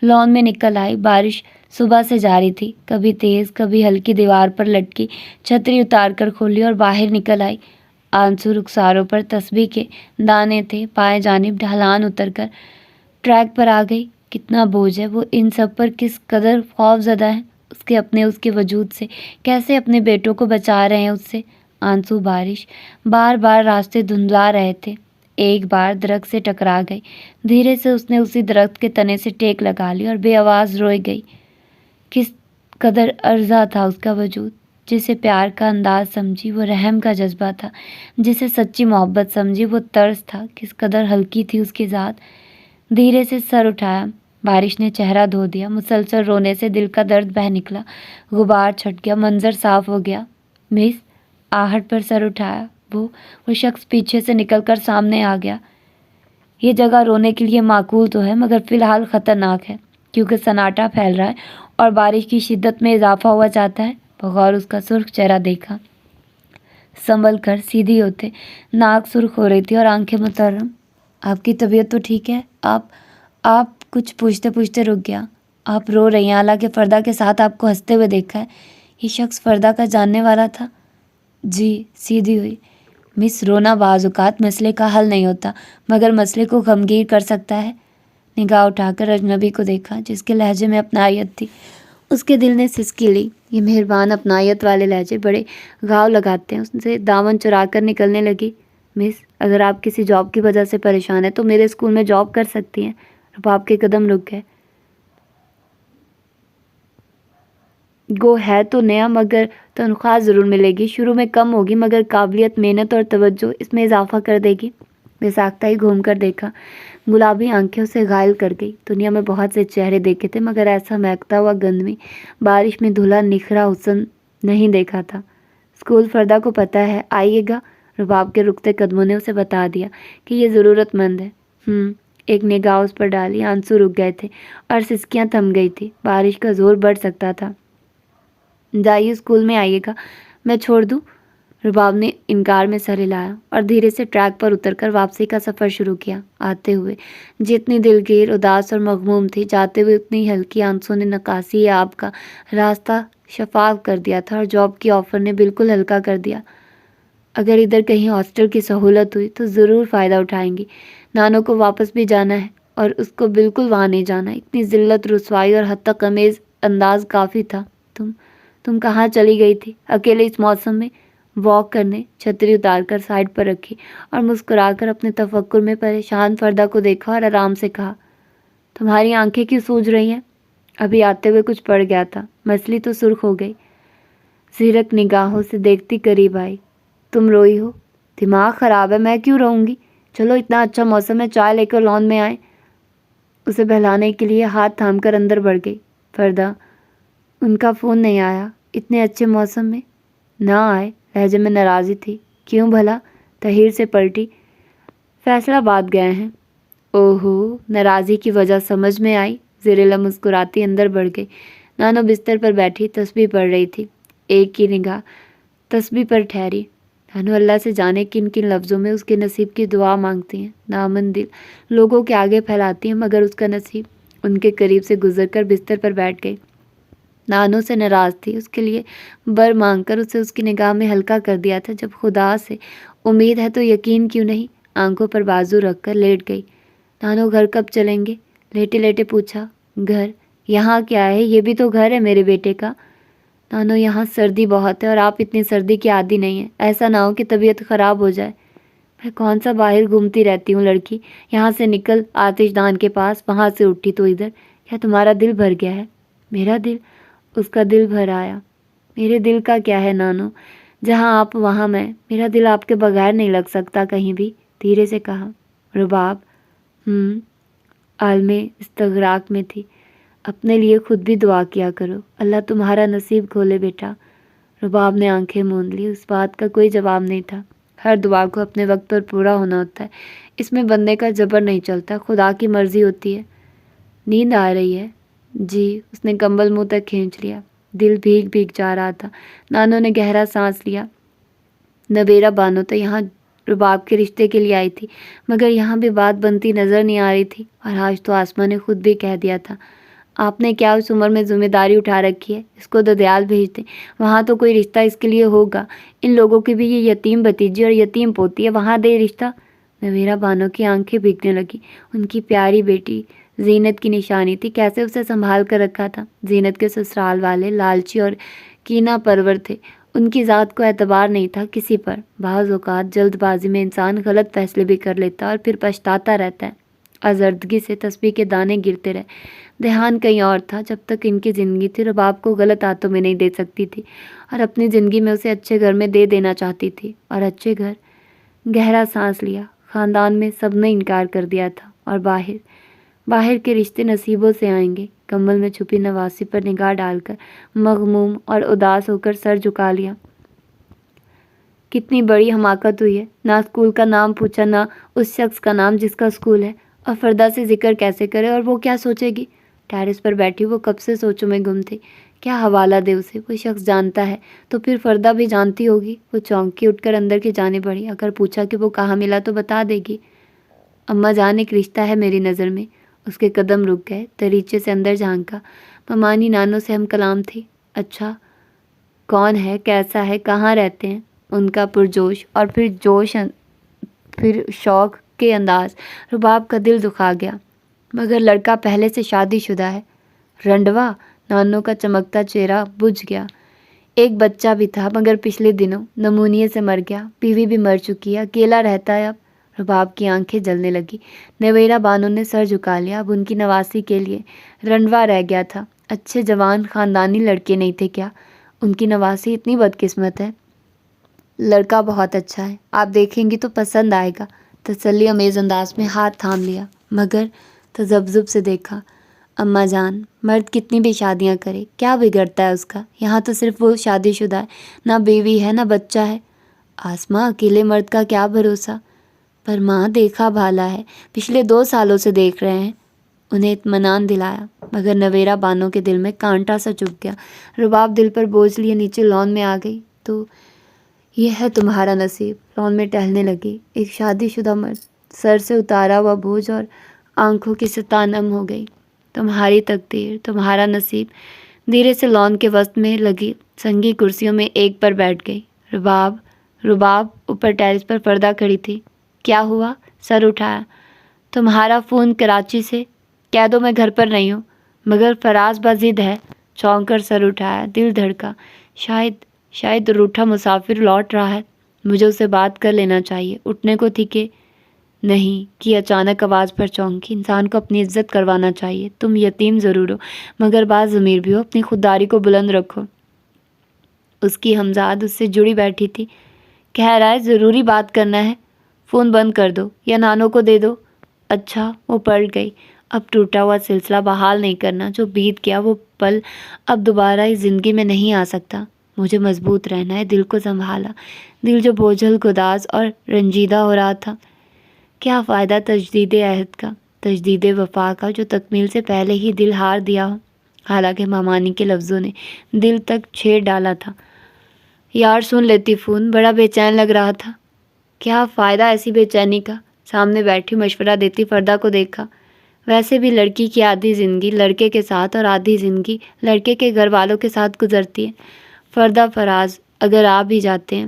لان میں نکل آئی۔ بارش صبح سے جاری تھی، کبھی تیز کبھی ہلکی، دیوار پر لٹکی چھتری اتار کر کھولی اور باہر نکل آئی۔ آنسو رخساروں پر تسبیح کے دانے تھے، بائیں جانب ڈھلان اتر کر ٹریک پر آ گئی۔ کتنا بوجھ ہے، وہ ان سب پر کس قدر خوف زدہ ہیں، اس کے وجود سے، کیسے اپنے بیٹوں کو بچا رہے ہیں اس سے۔ آنسو بارش بار بار راستے دھندلا رہے تھے۔ ایک بار درخت سے ٹکرا گئی، دھیرے سے اس نے اسی درخت کے تنے سے ٹیک لگا لی اور بے آواز روئے گئی۔ کس قدر ارزاں تھا اس کا وجود، جسے پیار کا انداز سمجھی وہ رحم کا جذبہ تھا، جسے سچی محبت سمجھی وہ طرز تھا، کس قدر ہلکی تھی اس کی ذات۔ دھیرے سے سر اٹھایا، بارش نے چہرہ دھو دیا، مسلسل رونے سے دل کا درد بہہ نکلا، غبار چھٹ گیا، منظر صاف ہو گیا۔ مس، آہٹ پر سر اٹھایا، وہ شخص پیچھے سے نکل کر سامنے آ گیا۔ یہ جگہ رونے کے لیے معقول تو ہے، مگر فی الحال خطرناک ہے، کیونکہ سناٹا پھیل رہا ہے اور بارش کی شدت میں اضافہ ہوا چاہتا ہے۔ بغور اس کا سرخ چہرہ دیکھا، سنبھل کر سیدھی ہوتے، ناک سرخ ہو رہی تھی اور آنکھیں مترم۔ آپ کی طبیعت تو ٹھیک ہے؟ آپ کچھ پوچھتے پوچھتے رک گیا۔ آپ رو رہی ہیں، حالانکہ فردا کے ساتھ آپ کو ہنستے ہوئے دیکھا ہے۔ یہ شخص فردا کا جاننے والا تھا؟ جی، سیدھی ہوئی۔ مس، رونا بعض اوقات مسئلے کا حل نہیں ہوتا، مگر مسئلے کو غمگین کر سکتا ہے۔ نگاہ اٹھا کر اجنبی کو دیکھا، جس کے لہجے میں اپنائیت تھی۔ اس کے دل نے سسکی لی۔ یہ مہربان اپنائیت والے لہجے بڑے گھاؤ لگاتے ہیں۔ اس سے دامن چرا کر نکلنے لگی۔ مس، اگر آپ کسی جاب کی وجہ سے پریشان ہیں تو میرے اسکول میں جاب کر سکتی ہیں۔ رباب کے قدم رک گئے۔ گو ہے تو نیا، مگر تنخواہ ضرور ملے گی، شروع میں کم ہوگی، مگر قابلیت، محنت اور توجہ اس میں اضافہ کر دے گی۔ بے ساختہ ہی گھوم کر دیکھا، گلابی آنکھیں اسے گھائل کر گئی۔ دنیا میں بہت سے چہرے دیکھے تھے، مگر ایسا مہکتا ہوا گندمی بارش میں دھلا نکھرا حسن نہیں دیکھا تھا۔ اسکول فردا کو پتہ ہے، آئیے گا؟ رباب کے رکتے قدموں نے اسے بتا دیا کہ یہ ضرورت مند ہے۔ ایک نگاہ اس پر ڈالی، آنسو رک گئے تھے اور سسکیاں تھم گئی تھی۔ بارش کا زور بڑھ سکتا تھا۔ جائیے، اسکول میں آئیے گا، میں چھوڑ دوں؟ رباب نے انکار میں سر ہلایا اور دھیرے سے ٹریک پر اتر کر واپسی کا سفر شروع کیا۔ آتے ہوئے جتنی دلگیر، اداس اور مغموم تھی، جاتے ہوئے اتنی ہلکی آنسوں نے نکاسی آب کا راستہ شفاف کر دیا تھا اور جاب کی آفر نے بالکل ہلکا کر دیا۔ اگر ادھر کہیں ہاسٹل کی سہولت ہوئی تو ضرور فائدہ اٹھائیں گی۔ نانو کو واپس بھی جانا ہے اور اس کو بالکل وہاں نہیں جانا۔ اتنی ذلت، رسوائی اور حد تک امیز انداز کافی تھا۔ تم کہاں چلی گئی تھی اکیلے اس موسم میں؟ واک کرنے۔ چھتری اتار کر سائڈ پر رکھی اور مسکرا کر اپنے تفکر میں پریشان فردہ کو دیکھا اور آرام سے کہا، تمہاری آنکھیں کیوں سوج رہی ہیں؟ ابھی آتے ہوئے کچھ پڑ گیا تھا، مسلی تو سرخ ہو گئی۔ زیرک نگاہوں سے دیکھتی قریب آئی، تم روئی ہو؟ دماغ خراب ہے، میں کیوں رہوں گی؟ چلو، اتنا اچھا موسم ہے، چائے لے کر لان میں آئے۔ اسے بہلانے کے لیے ہاتھ تھام کر اندر بڑھ گئی۔ فردہ، ان کا فون نہیں آیا اتنے اچھے موسم میں؟ نہ آئے، لہجے میں ناراضی تھی۔ کیوں بھلا؟ تحیر سے پلٹی۔ فیصلہ باد گئے ہیں۔ اوہو، ناراضی کی وجہ سمجھ میں آئی۔ زیر لب مسکراتی اندر بڑھ گئی۔ نانو بستر پر بیٹھی تسبیح پڑھ رہی تھی۔ ایک کی نگاہ تسبیح پر ٹھہری۔ نانو اللہ سے جانے کن کن لفظوں میں اس کے نصیب کی دعا مانگتی ہیں، نامن دل لوگوں کے آگے پھیلاتی ہیں، مگر اس کا نصیب ان کے قریب سے گزر کر بستر پر بیٹھ گئی۔ نانو سے ناراض تھی، اس کے لیے بر مانگ کر اسے اس کی نگاہ میں ہلکا کر دیا تھا۔ جب خدا سے امید ہے تو یقین کیوں نہیں؟ آنکھوں پر بازو رکھ کر لیٹ گئی۔ نانو، گھر کب چلیں گے؟ لیٹے لیٹے پوچھا۔ گھر؟ یہاں کیا ہے؟ یہ بھی تو گھر ہے میرے بیٹے کا۔ نانو، یہاں سردی بہت ہے اور آپ اتنی سردی کی عادی نہیں ہیں، ایسا نہ ہو کہ طبیعت خراب ہو جائے۔ میں کون سا باہر گھومتی رہتی ہوں لڑکی، یہاں سے نکل آتش دان کے پاس، وہاں سے اٹھی تو ادھر۔ کیا تمہارا دل بھر گیا ہے؟ میرا دل؟ اس کا دل بھر آیا۔ میرے دل کا کیا ہے نانو، جہاں آپ وہاں میں، میرا دل آپ کے بغیر نہیں لگ سکتا کہیں بھی، دھیرے سے کہا۔ رباب عالم استغراق میں تھی۔ اپنے لیے خود بھی دعا کیا کرو، اللہ تمہارا نصیب کھولے بیٹا۔ رباب نے آنکھیں موند لی، اس بات کا کوئی جواب نہیں تھا۔ ہر دعا کو اپنے وقت پر پورا ہونا ہوتا ہے، اس میں بندے کا جبر نہیں چلتا، خدا کی مرضی ہوتی ہے۔ نیند آ رہی ہے؟ جی، اس نے کمبل منہ تک کھینچ لیا۔ دل بھیگ بھیگ جا رہا تھا۔ نانو نے گہرا سانس لیا۔ نویرا بانو تو یہاں رباب کے رشتے کے لیے آئی تھی، مگر یہاں بھی بات بنتی نظر نہیں آ رہی تھی، اور آج تو آسماں نے خود بھی کہہ دیا تھا، آپ نے کیا اس عمر میں ذمہ داری اٹھا رکھی ہے، اس کو ددیال بھیج دیں، وہاں تو کوئی رشتہ اس کے لیے ہوگا، ان لوگوں کی بھی یہ یتیم بھتیجی اور یتیم پوتی ہے، وہاں دے رشتہ۔ نویرا بانو کی آنکھیں بھیگنے لگی۔ ان کی پیاری بیٹی زینت کی نشانی تھی، کیسے اسے سنبھال کر رکھا تھا۔ زینت کے سسرال والے لالچی اور کینہ پرور تھے، ان کی ذات کو اعتبار نہیں تھا کسی پر۔ بعض اوقات جلد بازی میں انسان غلط فیصلے بھی کر لیتا اور پھر پچھتاتا رہتا ہے۔ آزردگی سے تسبیح کے دانے گرتے رہے۔ دھیان کہیں اور تھا۔ جب تک ان کی زندگی تھی، رباب کو غلط ہاتھوں میں نہیں دے سکتی تھی، اور اپنی زندگی میں اسے اچھے گھر میں دے دینا چاہتی تھی، اور اچھے گھر۔ گہرا سانس لیا۔ خاندان میں سب نے انکار کر دیا تھا، اور باہر کے رشتے نصیبوں سے آئیں گے۔ کمبل میں چھپی نواسی پر نگاہ ڈال کر مغموم اور اداس ہو کر سر جھکا لیا۔ کتنی بڑی حماقت ہوئی ہے، نہ اسکول کا نام پوچھا، نہ اس شخص کا نام جس کا اسکول ہے، اور فردہ سے ذکر کیسے کرے، اور وہ کیا سوچے گی؟ ٹیرس پر بیٹھی وہ کب سے سوچوں میں گم تھی۔ کیا حوالہ دے اسے؟ وہ شخص جانتا ہے تو پھر فردہ بھی جانتی ہوگی۔ وہ چونکی اٹھ کر اندر کی جانب بڑھی۔ اگر پوچھا کہ وہ کہاں ملا تو بتا دے گی۔ اماں جان، ایک رشتہ ہے میری نظر میں۔ اس کے قدم رک گئے، دریچے سے اندر جھانکا۔ ممانی نانو سے ہم کلام تھی۔ اچھا، کون ہے، کیسا ہے، کہاں رہتے ہیں؟ ان کا پرجوش اور پھر شوق کے انداز رباب کا دل دکھا گیا۔ مگر لڑکا پہلے سے شادی شدہ ہے۔ رنڈوا؟ نانو کا چمکتا چہرہ بجھ گیا۔ ایک بچہ بھی تھا، مگر پچھلے دنوں نمونیے سے مر گیا۔ بیوی بھی مر چکی ہے، اکیلا رہتا ہے اب۔ رباب کی آنکھیں جلنے لگی۔ نویرا بانو نے سر جھکا لیا۔ اب ان کی نواسی کے لیے رنڈوا رہ گیا تھا۔ اچھے جوان خاندانی لڑکے نہیں تھے کیا؟ ان کی نواسی اتنی بدقسمت ہے؟ لڑکا بہت اچھا ہے، آپ دیکھیں گی تو پسند آئے گا۔ تسلی امیز انداز میں ہاتھ تھام لیا، مگر تذبذب سے دیکھا۔ اماں جان، مرد کتنی بھی شادیاں کرے، کیا بگڑتا ہے اس کا؟ یہاں تو صرف وہ شادی شدہ ہے، نہ بیوی ہے نہ بچہ ہے۔ آسماں، اکیلے مرد کا کیا بھروسہ؟ پر ماں دیکھا بھالا ہے، پچھلے 2 سالوں سے دیکھ رہے ہیں۔ انہیں اطمینان دلایا، مگر نویرا بانو کے دل میں کانٹا سا چبھ گیا۔ رباب دل پر بوجھ لیے نیچے لان میں آ گئی۔ تو یہ ہے تمہارا نصیب۔ لان میں ٹہلنے لگی۔ ایک شادی شدہ مرد، سر سے اتارا ہوا بوجھ اور آنکھوں کی سطح نم ہو گئی۔ تمہاری تقدیر، تمہارا نصیب۔ دھیرے سے لان کے وسط میں لگی سنگی کرسیوں میں ایک پر بیٹھ گئی۔ رباب اوپر ٹیرس پر فردہ کھڑی تھی۔ کیا ہوا؟ سر اٹھایا۔ تمہارا فون کراچی سے۔ کہہ دو میں گھر پر نہیں ہوں۔ مگر فراز بضد ہے۔ چونک کر سر اٹھایا، دل دھڑکا۔ شاید روٹھا مسافر لوٹ رہا ہے، مجھے اسے بات کر لینا چاہیے۔ اٹھنے کو تھی کہ نہیں کی اچانک آواز پر چونکی۔ انسان کو اپنی عزت کروانا چاہیے۔ تم یتیم ضرور ہو مگر باز ضمیر بھی ہو، اپنی خودداری کو بلند رکھو۔ اس کی ہمزاد اس سے جڑی بیٹھی تھی۔ کہہ رہا ہے ضروری بات کرنا ہے، فون بند کر دو یا نانو کو دے دو۔ اچھا، وہ پلٹ گئی۔ اب ٹوٹا ہوا سلسلہ بحال نہیں کرنا، جو بیت گیا وہ پل اب دوبارہ اس زندگی میں نہیں آ سکتا۔ مجھے مضبوط رہنا ہے۔ دل کو سنبھالا، دل جو بوجھل، گداز اور رنجیدہ ہو رہا تھا۔ کیا فائدہ تجدید عہد کا، تجدید وفا کا، جو تکمیل سے پہلے ہی دل ہار دیا ہو۔ حالانکہ مامانی کے لفظوں نے دل تک چھیڑ ڈالا تھا۔ یار سن لیتی فون، بڑا بے چین لگ رہا تھا۔ کیا فائدہ ایسی بے چینی کا؟ سامنے بیٹھی مشورہ دیتی فردہ کو دیکھا۔ ویسے بھی لڑکی کی آدھی زندگی لڑکے کے ساتھ اور آدھی زندگی لڑکے کے گھر والوں کے ساتھ گزرتی ہے۔ فردہ، فراز اگر آ بھی جاتے ہیں،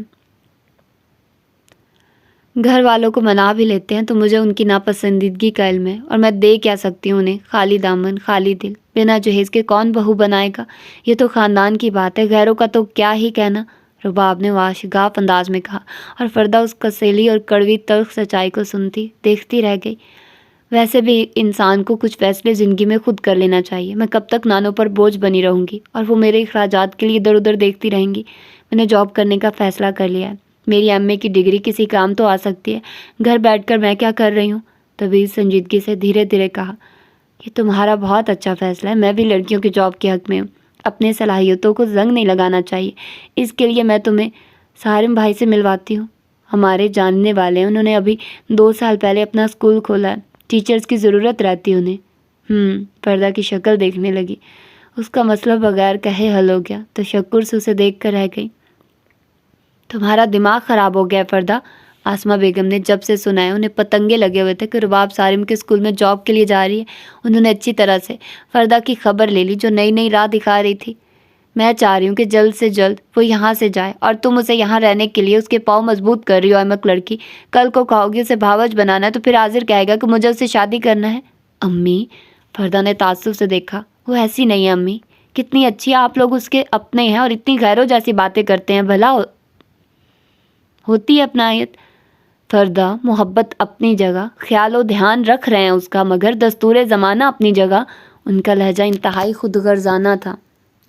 گھر والوں کو منا بھی لیتے ہیں، تو مجھے ان کی ناپسندیدگی کا علم ہے، اور میں دے کیا سکتی ہوں انہیں؟ خالی دامن، خالی دل، بنا جہیز کے کون بہو بنائے گا؟ یہ تو خاندان کی بات ہے، غیروں کا تو کیا ہی کہنا۔ رباب نے واشگاف انداز میں کہا، اور فردہ اس کسیلی اور کڑوی تلخ سچائی کو سنتی دیکھتی رہ گئی۔ ویسے بھی انسان کو کچھ فیصلے زندگی میں خود کر لینا چاہیے۔ میں کب تک نانوں پر بوجھ بنی رہوں گی، اور وہ میرے اخراجات کے لیے ادھر ادھر دیکھتی رہیں گی؟ میں نے جاب کرنے کا فیصلہ کر لیا ہے۔ میری ایم اے کی ڈگری کسی کام تو آ سکتی ہے۔ گھر بیٹھ کر میں کیا کر رہی ہوں؟ طویل سنجیدگی سے دھیرے دھیرے کہا، یہ تمہارا بہت اچھا فیصلہ ہے۔ میں بھی لڑکیوں کی جاب کے حق میں ہوں۔ اپنے صلاحیتوں کو زنگ نہیں لگانا چاہیے۔ اس کے لیے میں تمہیں سارم بھائی سے ملواتی ہوں، ہمارے جاننے والے ہیں۔ انہوں نے ابھی 2 سال پہلے اپنا اسکول کھولا ہے، ٹیچرز کی ضرورت رہتی ہے انہیں۔ پردہ کی شکل دیکھنے لگی۔ اس کا مسئلہ بغیر کہے حل ہو گیا۔ تشکر سے اسے دیکھ کر رہ گئی۔ تمہارا دماغ خراب ہو گیا ہے فردہ، آسمہ بیگم نے جب سے سنا ہے۔ انہیں پتنگے لگے ہوئے تھے کہ رباب سارم کے اسکول میں جاب کے لیے جا رہی ہے۔ انہوں نے اچھی طرح سے فردہ کی خبر لے لی، جو نئی نئی راہ دکھا رہی تھی۔ میں چاہ رہی ہوں کہ جلد سے جلد وہ یہاں سے جائے، اور تم اسے یہاں رہنے کے لیے اس کے پاؤں مضبوط کر رہی ہو۔ احمق لڑکی، کل کو کہو گی اسے بھاوج بنانا ہے، تو پھر حاضر کہے گا کہ مجھے اس سے شادی کرنا ہے۔ امی، فردہ نے تعصب سے دیکھا، وہ ایسی نہیں ہے امی، کتنی اچھی ہے، آپ لوگ اس کے اپنے ہیں اور اتنی غیروں جیسی باتیں کرتے ہیں، بھلا ہوتی ہے اپنائیت۔ فردہ، محبت اپنی جگہ، خیال و دھیان رکھ رہے ہیں اس کا، مگر دستور زمانہ اپنی جگہ۔ ان کا لہجہ انتہائی خود غرضانہ تھا۔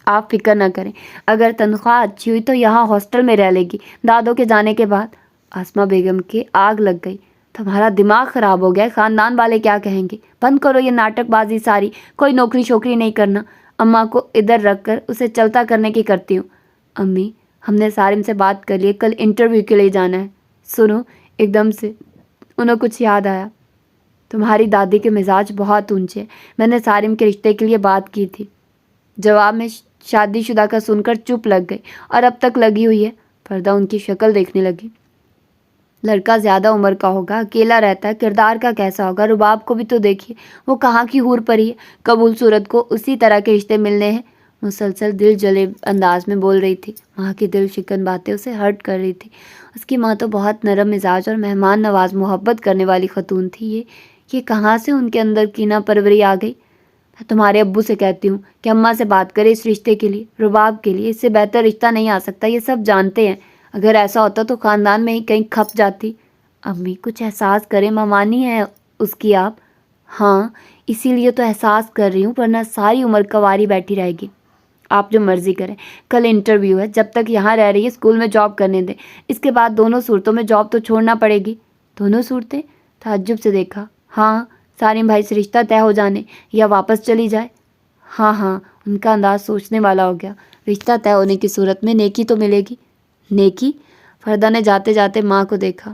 آپ فکر نہ کریں، اگر تنخواہ اچھی ہوئی تو یہاں ہاسٹل میں رہ لے گی، دادوں کے جانے کے بعد۔ آسمہ بیگم کی آگ لگ گئی۔ تمہارا دماغ خراب ہو گیا، خاندان والے کیا کہیں گے؟ بند کرو یہ ناٹک بازی ساری، کوئی نوکری شوکری نہیں کرنا۔ اماں کو ادھر رکھ کر اسے چلتا کرنے کی کرتی ہوں۔ امی، ہم نے سارم سے بات کر لی ہے، کل انٹرویو کے لیے جانا ہے۔ سنو، ایک دم سے انہیں کچھ یاد آیا، تمہاری دادی کے مزاج بہت اونچے، میں نے سارم کے رشتے کے لیے بات کی تھی۔ جواب میں شادی شدہ کا سن کر چپ لگ گئی، اور اب تک لگی ہوئی ہے۔ فردہ ان کی شکل دیکھنے لگی۔ لڑکا زیادہ عمر کا ہوگا، اکیلا رہتا ہے، کردار کا کیسا ہوگا؟ رباب کو بھی تو دیکھیے، وہ کہاں کی حور پری ہے، قبول صورت کو اسی طرح کے رشتے ملنے ہیں۔ مسلسل دل جلے انداز میں بول رہی تھی۔ ماں کی دل شکن باتیں اسے ہرٹ کر رہی تھی۔ اس کی ماں تو بہت نرم مزاج اور مہمان نواز، محبت کرنے والی خاتون تھی۔ یہ کہاں سے ان کے اندر کینہ پروری آ گئی؟ میں تمہارے ابو سے کہتی ہوں کہ اماں سے بات کرے اس رشتے کے لیے، رباب کے لیے۔ اس سے بہتر رشتہ نہیں آ سکتا، یہ سب جانتے ہیں۔ اگر ایسا ہوتا تو خاندان میں ہی کہیں کھپ جاتی۔ امی، کچھ احساس کریں، مامانی ہے اس کی آپ۔ ہاں، اسی لیے تو احساس کر رہی ہوں، ورنہ ساری عمر کنواری بیٹھی رہے گی۔ آپ جو مرضی کریں، کل انٹرویو ہے، جب تک یہاں رہ رہی ہے اسکول میں جاب کرنے دیں، اس کے بعد دونوں صورتوں میں جاب تو چھوڑنا پڑے گی۔ دونوں صورتیں؟ تعجب سے دیکھا۔ ہاں، سارم بھائی سے رشتہ طے ہو جانے یا واپس چلی جائے۔ ہاں، ان کا انداز سوچنے والا ہو گیا۔ رشتہ طے ہونے کی صورت میں نیکی تو ملے گی۔ نیکی؟ فردہ نے جاتے جاتے ماں کو دیکھا۔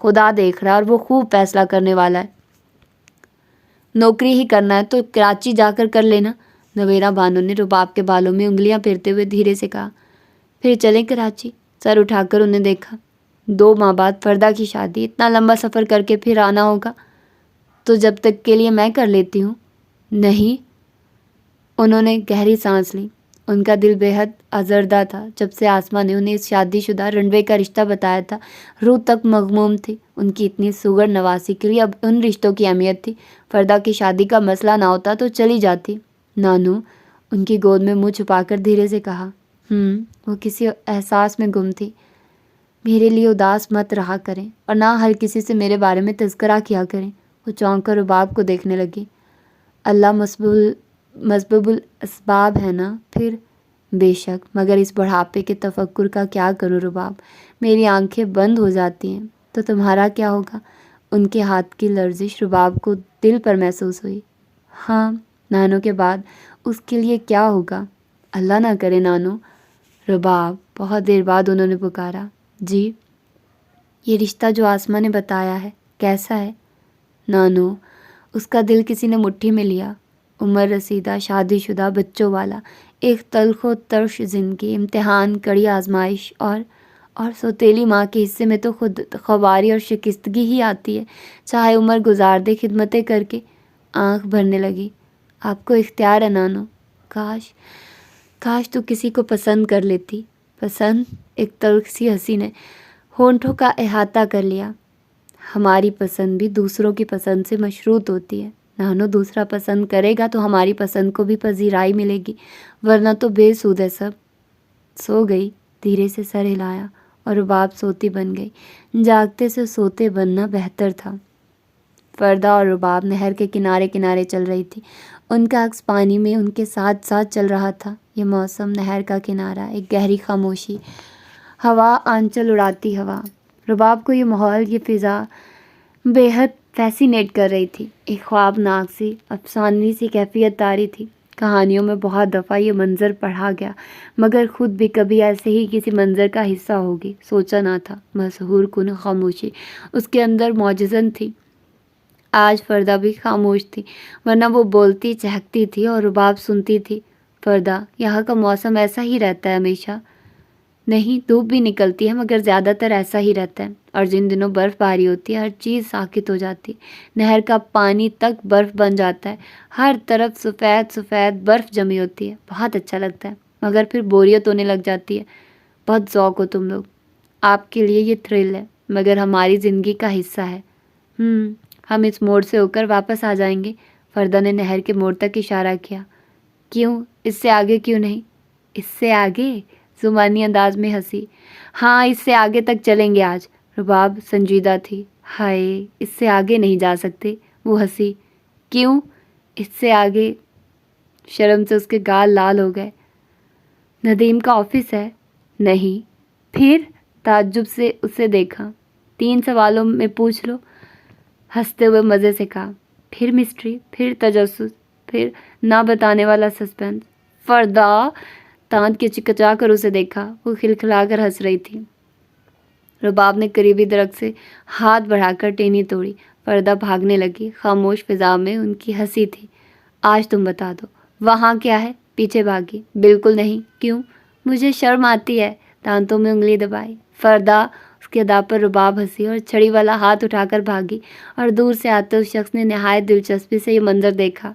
خدا دیکھ رہا ہے اور وہ خوب فیصلہ کرنے والا ہے. نوکری ہی کرنا ہے تو کراچی جا کر لینا. نویرا بانو نے رباب کے بالوں میں انگلیاں پھیرتے ہوئے دھیرے سے کہا. پھر چلیں کراچی. سر اٹھا کر انہیں دیکھا. 2 ماہ بعد فردا کی شادی. اتنا لمبا سفر کر کے پھر آنا ہوگا تو جب تک کے لیے میں کر لیتی ہوں. نہیں. انہوں نے گہری سانس لی. ان کا دل بے حد آزردہ تھا. جب سے آسماں نے انہیں اس شادی شدہ رنوے کا رشتہ بتایا تھا روح تک مغموم تھی. ان کی اتنی سوگر نواسی کے لیے اب ان رشتوں کی اہمیت تھی. فردا کی شادی کا مسئلہ نہ ہوتا تو چلی جاتی. نانو ان کی گود میں منہ چھپا کر دھیرے سے کہا. وہ کسی احساس میں گم تھی. میرے لیے اداس مت رہا کریں اور نہ ہر کسی سے میرے بارے میں تذکرہ کیا کریں. وہ چونک کر رباب کو دیکھنے لگی. اللہ مسبب الاسباب ہے نا. پھر بے شک، مگر اس بڑھاپے کے تفکر کا کیا کروں رباب. میری آنکھیں بند ہو جاتی ہیں تو تمہارا کیا ہوگا. ان کے ہاتھ کی لرزش رباب کو دل پر محسوس ہوئی. ہاں، نانو کے بعد اس کے لیے کیا ہوگا. اللہ نہ کرے نانو. رباب بہت دیر بعد انہوں نے پکارا. جی. یہ رشتہ جو آسماں نے بتایا ہے کیسا ہے. نانو اس کا دل کسی نے مٹھی میں لیا. عمر رسیدہ، شادی شدہ، بچوں والا، ایک تلخ و ترش زندگی، امتحان، کڑی آزمائش، اور سوتیلی ماں کے حصے میں تو خود خواری اور شکستگی ہی آتی ہے. چاہے عمر گزار دے خدمتیں کر کے. آنکھ بھرنے لگی. آپ کو اختیار ہے نانو. کاش تو کسی کو پسند کر لیتی. پسند؟ ایک تلخ سی ہنسی نے ہونٹوں کا احاطہ کر لیا. ہماری پسند بھی دوسروں کی پسند سے مشروط ہوتی ہے. نانو دوسرا پسند کرے گا تو ہماری پسند کو بھی پذیرائی ملے گی، ورنہ تو بے سود ہے سب. سو گئی. دھیرے سے سر ہلایا اور رباب سوتی بن گئی. جاگتے سے سوتے بننا بہتر تھا. فردا اور رباب نہر کے کنارے کنارے چل رہی تھی. ان کا عکس پانی میں ان کے ساتھ ساتھ چل رہا تھا. یہ موسم، نہر کا کنارہ، ایک گہری خاموشی، ہوا آنچل اڑاتی ہوا. رباب کو یہ ماحول، یہ فضا بے حد فیسینیٹ کر رہی تھی. ایک خوابناک سی، افسانوی سی کیفیت طاری تھی. کہانیوں میں بہت دفعہ یہ منظر پڑھا گیا، مگر خود بھی کبھی ایسے ہی کسی منظر کا حصہ ہوگی سوچا نہ تھا. مسحور کن خاموشی اس کے اندر معجزن تھی. آج فردا بھی خاموش تھی، ورنہ وہ بولتی چہکتی تھی اور رباب سنتی تھی. فردا، یہاں کا موسم ایسا ہی رہتا ہے ہمیشہ. نہیں، دھوپ بھی نکلتی ہے مگر زیادہ تر ایسا ہی رہتا ہے. اور جن دنوں برف باری ہوتی ہے ہر چیز ساکت ہو جاتی. نہر کا پانی تک برف بن جاتا ہے. ہر طرف سفید سفید برف جمی ہوتی ہے. بہت اچھا لگتا ہے، مگر پھر بوریت ہونے لگ جاتی ہے. بہت ذوق ہو تم لوگ. آپ کے لیے یہ تھرل ہے مگر ہماری زندگی کا حصہ ہے. ہم اس موڑ سے ہو کر واپس آ جائیں گے. فردا نے نہر کے موڑ تک اشارہ کیا. کیوں؟ اس سے آگے کیوں نہیں؟ اس سے آگے؟ زبانی انداز میں ہنسی. ہاں، اس سے آگے تک چلیں گے آج. رباب سنجیدہ تھی. ہائے، اس سے آگے نہیں جا سکتے. وہ ہنسی. کیوں؟ اس سے آگے؟ شرم سے اس کے گال لال ہو گئے. ندیم کا آفس ہے. نہیں. پھر؟ تعجب سے اسے دیکھا. 3 سوالوں میں پوچھ لو. ہنستے ہوئے مزے سے کہا. پھر مسٹری، پھر تجسس، پھر نہ بتانے والا سسپینس. فردا دانت کے چکچا کر اسے دیکھا. وہ کھلکھلا کر ہنس رہی تھی. رباب نے قریبی درخت سے ہاتھ بڑھا کر ٹینی توڑی. فردا بھاگنے لگی. خاموش فضا میں ان کی ہنسی تھی. آج تم بتا دو. وہاں کیا ہے؟ پیچھے بھاگی. بالکل نہیں. کیوں؟ مجھے شرم آتی ہے. دانتوں میں انگلی دبائی. فردا. اس کے ادا پر رباب ہنسی اور چھڑی والا ہاتھ اٹھا کر بھاگی. اور دور سے آتے اس شخص نے نہایت دلچسپی سے یہ منظر دیکھا.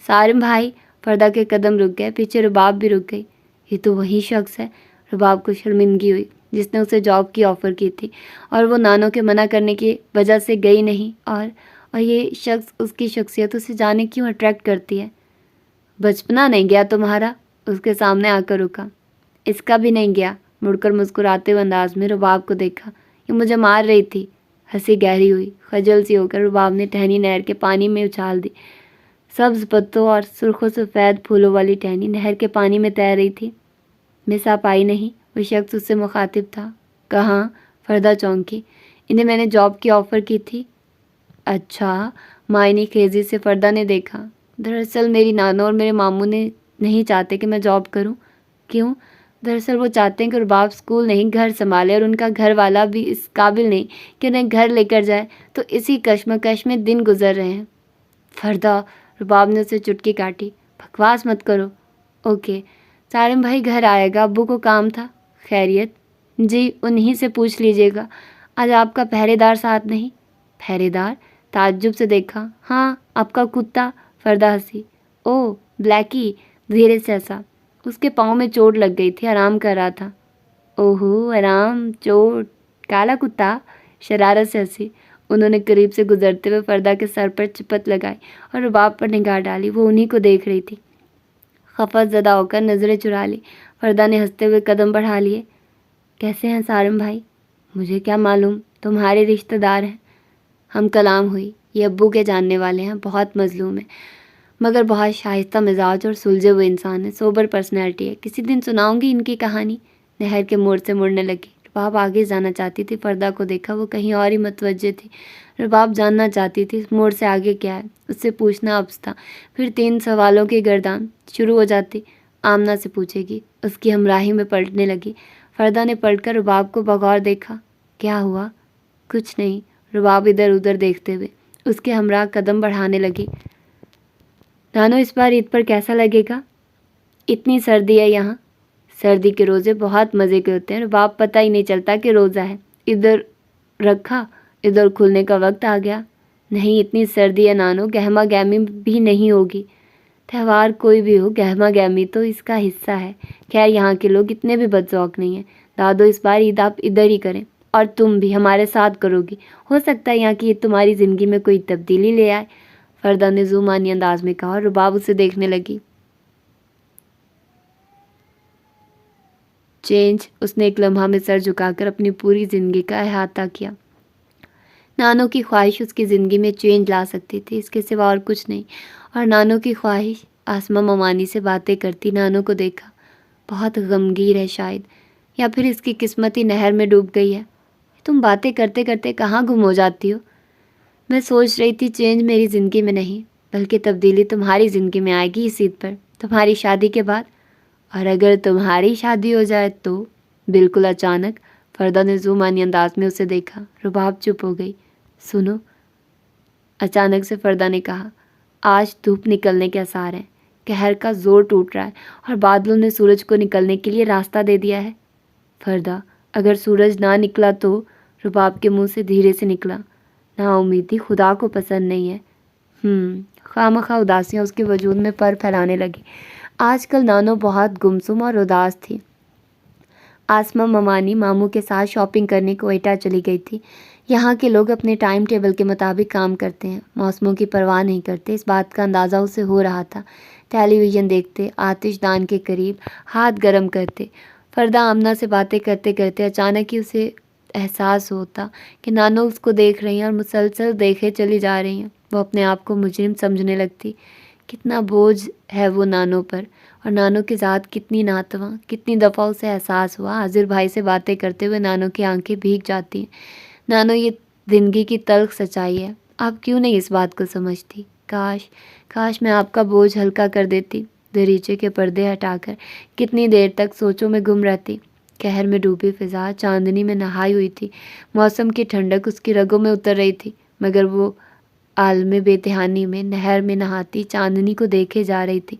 سارم بھائی. فردا کے قدم رک گئے. پیچھے رباب بھی رک گئی. یہ تو وہی شخص ہے. رباب کو شرمندگی ہوئی جس نے اسے جاب کی آفر کی تھی اور وہ نانو کے منع کرنے کی وجہ سے گئی نہیں. اور یہ شخص، اس کی شخصیت اسے جانے کیوں اٹریکٹ کرتی ہے. بچپنا نہیں گیا تمہارا؟ اس کے سامنے آ کر رکا. اس کا بھی نہیں گیا. مڑ کر مسکراتے ہوئے انداز میں رباب کو دیکھا. یہ مجھے مار رہی تھی. ہنسی گہری ہوئی. خجل سی ہو کر رباب نے ٹہنی نہر کے پانی میں اچھال دی. سبز پتوں اور سرخ و سفید پھولوں والی ٹہنی نہر کے پانی میں تیر رہی تھی. مس آپ آئی نہیں؟ وہ شخص اس سے مخاطب تھا. کہاں؟ فردا چونکی. انہیں میں نے جاب کی آفر کی تھی. اچھا. معنی خیزی سے فردا نے دیکھا. دراصل میری نانو اور میرے ماموں نے نہیں چاہتے کہ میں جاب کروں. کیوں؟ دراصل وہ چاہتے ہیں کہ رباب اسکول نہیں گھر سنبھالے، اور ان کا گھر والا بھی اس قابل نہیں کہ انہیں گھر لے کر جائے، تو اسی کشمکش میں دن گزر رہے ہیں۔ فردا، رباب نے اسے چٹکی کاٹی، بکواس مت کرو۔ اوکے، سالم بھائی گھر آئے گا، ابو کو کام تھا۔ خیریت؟ جی، انہی سے پوچھ لیجیے گا۔ آج آپ کا پہرے دار ساتھ نہیں؟ پہرے دار؟ تعجب سے دیکھا۔ ہاں، آپ کا کتا۔ فردا ہنسی۔ او بلیکی، دھیرے سے ہنسا۔ اس کے پاؤں میں چوٹ لگ گئی تھی، آرام کر رہا تھا۔ اوہو، آرام، چوٹ، کالا کتا؟ شرارت سے ہنسی۔ انہوں نے قریب سے گزرتے ہوئے فردا کے سر پر چپت لگائی اور رباب پر نگاہ ڈالی۔ وہ انہی کو دیکھ رہی تھی۔ خفت زدہ ہو کر نظریں چرا لی۔ فردا نے ہنستے ہوئے قدم بڑھا لیے۔ کیسے ہیں سالم بھائی؟ مجھے کیا معلوم، تمہارے رشتہ دار ہیں۔ ہم کلام ہوئی۔ یہ ابو کے جاننے والے ہیں، بہت مظلوم ہیں، مگر بہت شائستہ مزاج اور سلجھے ہوئے انسان ہے، سوبر پرسنالٹی ہے۔ کسی دن سناؤں گی ان کی کہانی۔ نہر کے موڑ سے مڑنے لگی۔ رباب آگے جانا چاہتی تھی، فردا کو دیکھا، وہ کہیں اور ہی متوجہ تھی۔ رباب جاننا چاہتی تھی اس موڑ سے آگے کیا ہے، اس سے پوچھنا ابس تھا۔ پھر 3 سوالوں کی گردان شروع ہو جاتی۔ آمنہ سے پوچھے گی، اس کی ہمراہی میں پلٹنے لگی۔ فردا نے پلٹ کر رباب کو بغور دیکھا۔ کیا ہوا؟ کچھ نہیں۔ رباب ادھر ادھر دیکھتے ہوئے اس کے ہمراہ قدم بڑھانے لگی۔ نانو، اس بار عید پر کیسا لگے گا؟ اتنی سردی ہے یہاں۔ سردی کے روزے بہت مزے کے ہوتے ہیں رباب، پتہ ہی نہیں چلتا کہ روزہ ہے۔ ادھر رکھا، ادھر کھلنے کا وقت آ گیا۔ نہیں، اتنی سردی ہے نانو، گہما گہمی بھی نہیں ہوگی۔ تہوار کوئی بھی ہو، گہما گہمی تو اس کا حصہ ہے۔ خیر، یہاں کے لوگ اتنے بھی بد ذوق نہیں ہیں۔ دادو، اس بار عید آپ ادھر ہی کریں، اور تم بھی ہمارے ساتھ کرو گی۔ ہو سکتا ہے یہاں کی عید تمہاری زندگی میں کوئی تبدیلی لے آئے۔ فردا نے ذومانی انداز میں کہا، اور رباب اسے دیکھنے لگی۔ چینج؟ اس نے ایک لمحہ میں سر جھکا کر اپنی پوری زندگی کا احاطہ کیا۔ نانو کی خواہش اس کی زندگی میں چینج لا سکتی تھی، اس کے سوا اور کچھ نہیں۔ اور نانو کی خواہش؟ آسمہ ممانی سے باتیں کرتی نانو کو دیکھا۔ بہت غمگیر ہے شاید، یا پھر اس کی قسمت ہی نہر میں ڈوب گئی ہے۔ تم باتیں کرتے کرتے کہاں گم ہو جاتی ہو؟ میں سوچ رہی تھی چینج میری زندگی میں نہیں، بلکہ تبدیلی تمہاری زندگی میں آئے گی اس عید پر، تمہاری شادی کے بعد۔ اور اگر تمہاری شادی ہو جائے تو؟ بالکل اچانک۔ فردا نے ذومانی انداز میں اسے دیکھا۔ رباب چپ ہو گئی۔ سنو، اچانک سے فردا نے کہا، آج دھوپ نکلنے کے آثار ہیں، قہر کا زور ٹوٹ رہا ہے، اور بادلوں نے سورج کو نکلنے کے لیے راستہ دے دیا ہے۔ فردا، اگر سورج نہ نکلا تو؟ رباب کے منہ سے دھیرے سے نکلا۔ نا امیدی خدا کو پسند نہیں ہے۔ خواہ اداسیاں اس کے وجود میں پر پھیلانے لگی۔ آج کل نانو بہت گمسم اور اداس تھی۔ آسمہ ممانی ماموں کے ساتھ شاپنگ کرنے کو کوئٹہ چلی گئی تھی۔ یہاں کے لوگ اپنے ٹائم ٹیبل کے مطابق کام کرتے ہیں، موسموں کی پرواہ نہیں کرتے، اس بات کا اندازہ اسے ہو رہا تھا۔ ٹیلی ویژن دیکھتے، آتش دان کے قریب ہاتھ گرم کرتے، فردا آمنہ سے باتیں کرتے کرتے اچانک ہی اسے احساس ہوتا کہ نانو اس کو دیکھ رہی ہیں اور مسلسل دیکھے چلی جا رہی ہیں۔ وہ اپنے آپ کو مجرم سمجھنے لگتی۔ کتنا بوجھ ہے وہ نانو پر، اور نانو کی ذات کتنی ناتواں۔ کتنی دفعہ اسے احساس ہوا حاضر بھائی سے باتیں کرتے ہوئے نانو کی آنکھیں بھیگ جاتی ہیں۔ نانو، یہ زندگی کی تلخ سچائی ہے، آپ کیوں نہیں اس بات کو سمجھتی؟ کاش میں آپ کا بوجھ ہلکا کر دیتی۔ دریچے کے پردے ہٹا کر کتنی دیر تک سوچوں میں گم رہتی۔ قہر میں ڈوبی فضا چاندنی میں نہائی ہوئی تھی، موسم کی ٹھنڈک اس کی رگوں میں اتر رہی تھی، مگر وہ عالم بے دہانی میں نہر میں نہاتی چاندنی کو دیکھے جا رہی تھی۔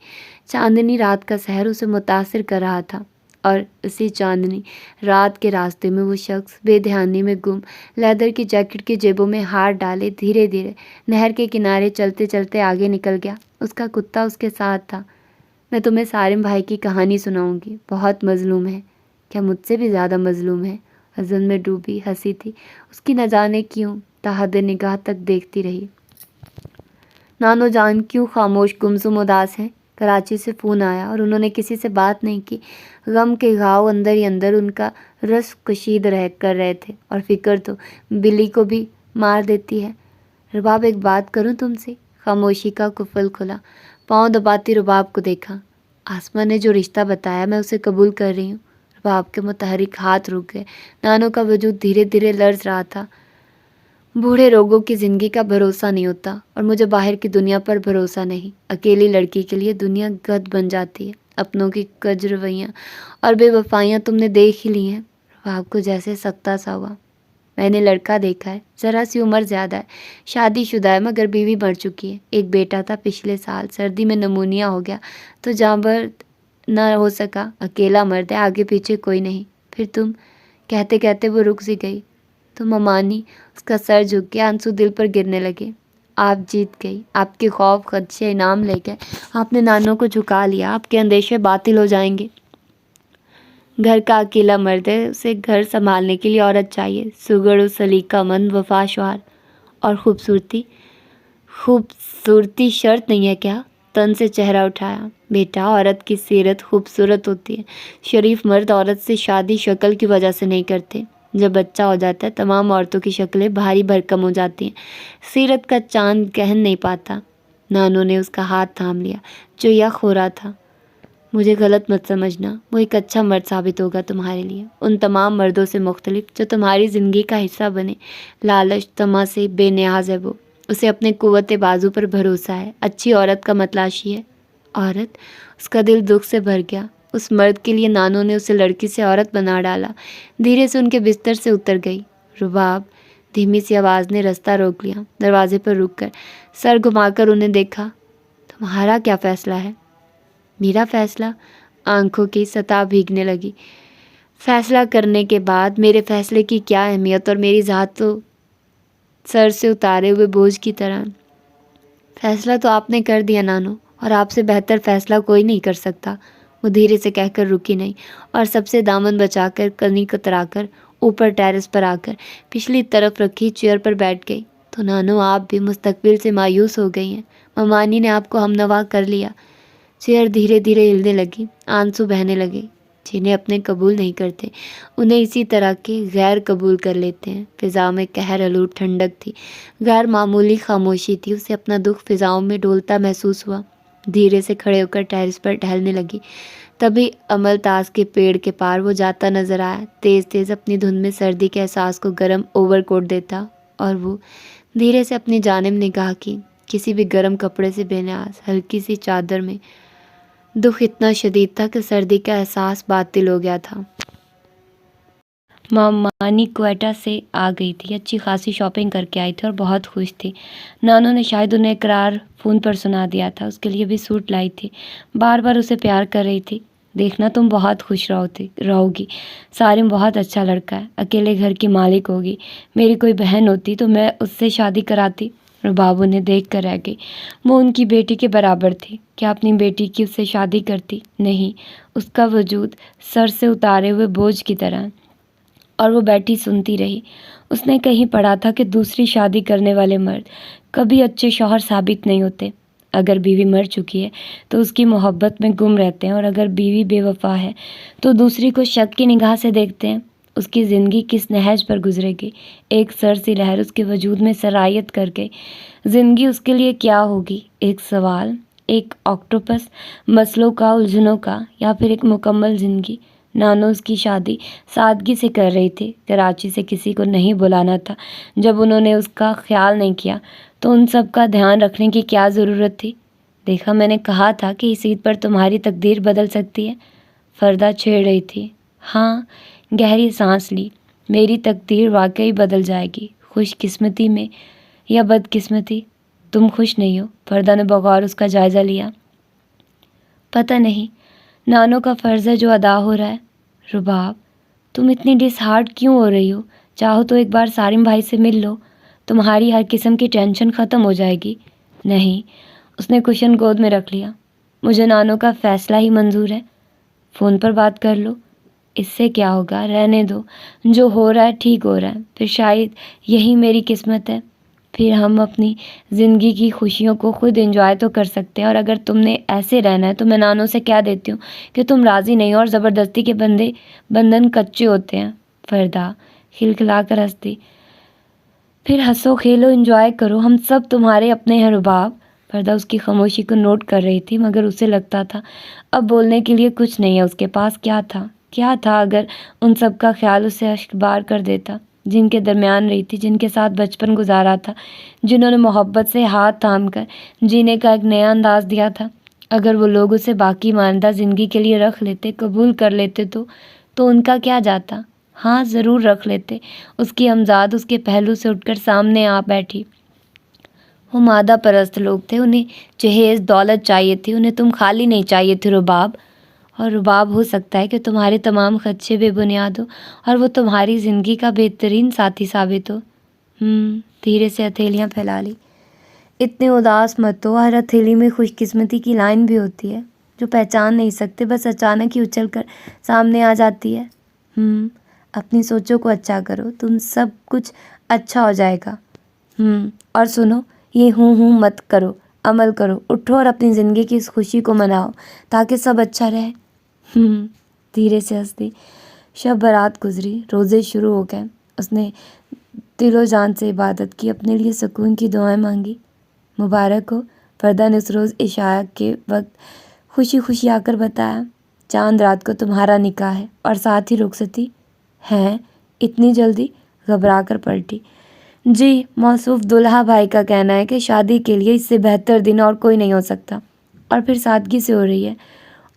چاندنی رات کا سحر اسے متاثر کر رہا تھا، اور اسی چاندنی رات کے راستے میں وہ شخص بے دہانی میں گم، لیدر کی جیکٹ کی جیبوں میں ہاتھ ڈالے دھیرے دھیرے نہر کے کنارے چلتے چلتے آگے نکل گیا۔ اس کا کتا اس کے ساتھ تھا۔ میں تمہیں سالم بھائی کی کہانی سناؤں گی، بہت مظلوم ہے۔ کیا مجھ سے بھی زیادہ مظلوم ہے؟ حزن میں ڈوبی ہنسی تھی اس کی، نہ جانے کیوں تحد نگاہ تک دیکھتی رہی۔ نانو جان کیوں خاموش گمسم اداس ہیں؟ کراچی سے فون آیا اور انہوں نے کسی سے بات نہیں کی۔ غم کے گھاؤ اندر ہی اندر ان کا رس کشید کر رہے تھے، اور فکر تو بلی کو بھی مار دیتی ہے۔ رباب، ایک بات کروں تم سے؟ خاموشی کا قفل کھلا۔ پاؤں دباتی رباب کو دیکھا۔ آسمہ نے جو رشتہ بتایا میں اسے قبول کر رہی ہوں۔ رباب کے متحرک ہاتھ رک گئے۔ نانو کا وجود دھیرے دھیرے لرز رہا تھا۔ بوڑھے لوگوں کی زندگی کا بھروسہ نہیں ہوتا، اور مجھے باہر کی دنیا پر بھروسہ نہیں۔ اکیلی لڑکی کے لیے دنیا گدھ بن جاتی ہے۔ اپنوں کی کج رویاں اور بے وفائیاں تم نے دیکھ ہی لی ہیں۔ رباب کو جیسے سکتا سا ہوا۔ میں نے لڑکا دیکھا ہے، ذرا سی عمر زیادہ ہے، شادی شدہ ہے مگر بیوی مر چکی ہے۔ ایک بیٹا تھا، پچھلے سال سردی میں نمونیا ہو گیا تو جاں بحق نہ ہو سکا، اکیلا مرد ہے، آگے پیچھے کوئی نہیں۔ پھر تم، کہتے کہتے وہ رک سی گئی۔ تو ممانی، اس کا سر جھک گیا، آنسو دل پر گرنے لگے۔ آپ جیت گئی، آپ کے خوف خدشے انعام لے گئے، آپ نے نانوں کو جھکا لیا، آپ کے اندیشے باطل ہو جائیں گے۔ گھر کا اکیلا مرد ہے، اسے گھر سنبھالنے کے لیے عورت چاہیے، سگڑ و سلیقہ مند وفا شوہر۔ اور خوبصورتی شرط نہیں ہے کیا؟ تن سے چہرہ اٹھایا۔ بیٹا، عورت کی سیرت خوبصورت ہوتی ہے، شریف مرد عورت سے شادی شکل کی وجہ سے نہیں کرتے۔ جب بچہ ہو جاتا ہے تمام عورتوں کی شکلیں بھاری بھرکم ہو جاتی ہیں، سیرت کا چاند گہن نہیں پاتا۔ نانو نے اس کا ہاتھ تھام لیا جو یخ ہو رہا تھا۔ مجھے غلط مت سمجھنا، وہ ایک اچھا مرد ثابت ہوگا تمہارے لیے، ان تمام مردوں سے مختلف جو تمہاری زندگی کا حصہ بنے۔ لالچ طمع سے بے نیاز ہے وہ، اسے اپنے قوت بازو پر بھروسہ ہے، اچھی عورت کا متلاشی ہے۔ عورت؟ اس کا دل دکھ سے بھر گیا۔ اس مرد کے لیے نانو نے اسے لڑکی سے عورت بنا ڈالا۔ دھیرے سے ان کے بستر سے اتر گئی۔ رباب، دھیمی سی آواز نے رستہ روک لیا۔ دروازے پر رک کر سر گھما کر انہیں دیکھا۔ تمہارا کیا فیصلہ ہے؟ میرا فیصلہ؟ آنکھوں کی سطح بھیگنے لگی۔ فیصلہ کرنے کے بعد میرے فیصلے کی کیا اہمیت، اور میری ذات تو سر سے اتارے ہوئے بوجھ کی طرح۔ فیصلہ تو آپ نے کر دیا نانو، اور آپ سے بہتر فیصلہ کوئی نہیں کر سکتا۔ وہ دھیرے سے کہہ کر رکی نہیں، اور سب سے دامن بچا کر کنی کترا کر اوپر ٹیرس پر آ کر پچھلی طرف رکھی چیئر پر بیٹھ گئی۔ تو نانو، آپ بھی مستقبل سے مایوس ہو گئی ہیں؟ ممانی نے آپ کو ہمنوا کر لیا؟ چیئر دھیرے دھیرے ہلنے لگی، آنسو بہنے لگے۔ جنہیں اپنے قبول نہیں کرتے انہیں اسی طرح کے غیر قبول کر لیتے ہیں۔ فضا میں قہر آلود ٹھنڈک تھی، غیر معمولی خاموشی تھی۔ اسے اپنا دکھ فضاؤں میں ڈولتا محسوس ہوا۔ دھیرے سے کھڑے ہو کر ٹیرس پر ٹہلنے لگی۔ تبھی امل تاس کے پیڑ کے پار وہ جاتا نظر آیا، تیز تیز اپنی دھند میں سردی کے احساس کو گرم اوور کوٹ دیتا۔ اور وہ دھیرے سے اپنی جانب نگاہ کی، کسی بھی گرم کپڑے سے بے نیاز ہلکی سی چادر میں۔ دکھ اتنا شدید تھا کہ سردی کا احساس باطل ہو گیا تھا۔ مامانی کوئٹہ سے آ گئی تھی، اچھی خاصی شاپنگ کر کے آئی تھی اور بہت خوش تھی۔ نانو نے شاید انہیں اقرار فون پر سنا دیا تھا، اس کے لیے بھی سوٹ لائی تھی، بار بار اسے پیار کر رہی تھی۔ دیکھنا تم بہت خوش رہو گی، سارم بہت اچھا لڑکا ہے، اکیلے گھر کی مالک ہوگی، میری کوئی بہن ہوتی تو میں اس سے شادی کراتی۔ رباب انہیں دیکھ کر رہ گئی، وہ ان کی بیٹی کے برابر تھی، کیا اپنی بیٹی کی اس سے شادی کرتی؟ نہیں، اس کا وجود سر سے اتارے ہوئے بوجھ کی طرح۔ اور وہ بیٹھی سنتی رہی۔ اس نے کہیں پڑھا تھا کہ دوسری شادی کرنے والے مرد کبھی اچھے شوہر ثابت نہیں ہوتے۔ اگر بیوی مر چکی ہے تو اس کی محبت میں گم رہتے ہیں، اور اگر بیوی بے وفا ہے تو دوسری کو شک کی نگاہ سے دیکھتے ہیں۔ اس کی زندگی کس نہج پر گزرے گی؟ ایک سر سی لہر اس کے وجود میں سرایت کر گئی۔ زندگی اس کے لیے کیا ہوگی؟ ایک سوال، ایک آکٹوپس، مسئلوں کا، الجھنوں کا، یا پھر ایک مکمل زندگی؟ نانو اس کی شادی سادگی سے کر رہی تھی، کراچی سے کسی کو نہیں بلانا تھا۔ جب انہوں نے اس کا خیال نہیں کیا تو ان سب کا دھیان رکھنے کی کیا ضرورت تھی؟ دیکھا، میں نے کہا تھا کہ اس عید پر تمہاری تقدیر بدل سکتی ہے۔ فردہ چھیڑ رہی تھی۔ ہاں، گہری سانس لی۔ میری تقدیر واقعی بدل جائے گی، خوش قسمتی میں یا بد قسمتی۔ تم خوش نہیں ہو؟ فردہ نے بغور اس کا جائزہ لیا۔ پتہ نہیں، نانو کا فرض ہے جو ادا ہو رہا ہے۔ رباب، تم اتنی ڈس ہارٹ کیوں ہو رہی ہو؟ چاہو تو ایک بار سارم بھائی سے مل لو، تمہاری ہر قسم کی ٹینشن ختم ہو جائے گی۔ نہیں، اس نے کشن گود میں رکھ لیا۔ مجھے نانو کا فیصلہ ہی منظور ہے۔ فون پر بات کر لو، اس سے کیا ہوگا؟ رہنے دو، جو ہو رہا ہے ٹھیک ہو رہا ہے، پھر شاید یہی میری قسمت ہے، پھر ہم اپنی زندگی کی خوشیوں کو خود انجوائے تو کر سکتے ہیں۔ اور اگر تم نے ایسے رہنا ہے تو میں نانو سے کہہ دیتی ہوں کہ تم راضی نہیں ہو، اور زبردستی کے بندھن کچے ہوتے ہیں۔ فردہ کھلکھلا کر ہنس دی۔ پھر ہنسو، کھیلو، انجوائے کرو، ہم سب تمہارے اپنے ہیں۔ رباب، فردہ اس کی خاموشی کو نوٹ کر رہی تھی، مگر اسے لگتا تھا اب بولنے کے لیے کچھ نہیں ہے اس کے پاس۔ کیا تھا اگر ان سب کا خیال اسے اشک بار کر دیتا، جن کے درمیان رہی تھی، جن کے ساتھ بچپن گزارا تھا، جنہوں نے محبت سے ہاتھ تھام کر جینے کا ایک نیا انداز دیا تھا؟ اگر وہ لوگ اسے باقی ماندہ زندگی کے لیے رکھ لیتے، قبول کر لیتے تو ان کا کیا جاتا؟ ہاں ضرور رکھ لیتے۔ اس کی امزاد اس کے پہلو سے اٹھ کر سامنے آ بیٹھی۔ وہ مادہ پرست لوگ تھے، انہیں جہیز دولت چاہیے تھی، انہیں تم خالی نہیں چاہیے تھے رباب۔ اور رباب ہو سکتا ہے کہ تمہارے تمام خدشے بے بنیاد ہو اور وہ تمہاری زندگی کا بہترین ساتھی ثابت ہو۔ دھیرے سے ہتھیلیاں پھیلا لی۔ اتنے اداس مت ہو، ہر ہتھیلی میں خوش قسمتی کی لائن بھی ہوتی ہے جو پہچان نہیں سکتے، بس اچانک ہی اچھل کر سامنے آ جاتی ہے۔ اپنی سوچوں کو اچھا کرو، تم سب کچھ اچھا ہو جائے گا۔ اور سنو، یہ ہوں مت کرو، عمل کرو، اٹھو اور اپنی زندگی کی اس خوشی کو مناؤ تاکہ سب اچھا رہے۔ دھیرے سے ہنس دی۔ شب برات گزری، روزے شروع ہو گئے۔ اس نے دل و جان سے عبادت کی، اپنے لیے سکون کی دعائیں مانگی۔ مبارک ہو، فردہ نے اس روز عشاء کے وقت خوشی خوشی آ کر بتایا، چاند رات کو تمہارا نکاح ہے اور ساتھ ہی رخصتی ہے۔ اتنی جلدی؟ گھبرا کر پلٹی۔ جی، موصوف دلہا بھائی کا کہنا ہے کہ شادی کے لیے اس سے بہتر دن اور کوئی نہیں ہو سکتا، اور پھر سادگی سے ہو رہی ہے،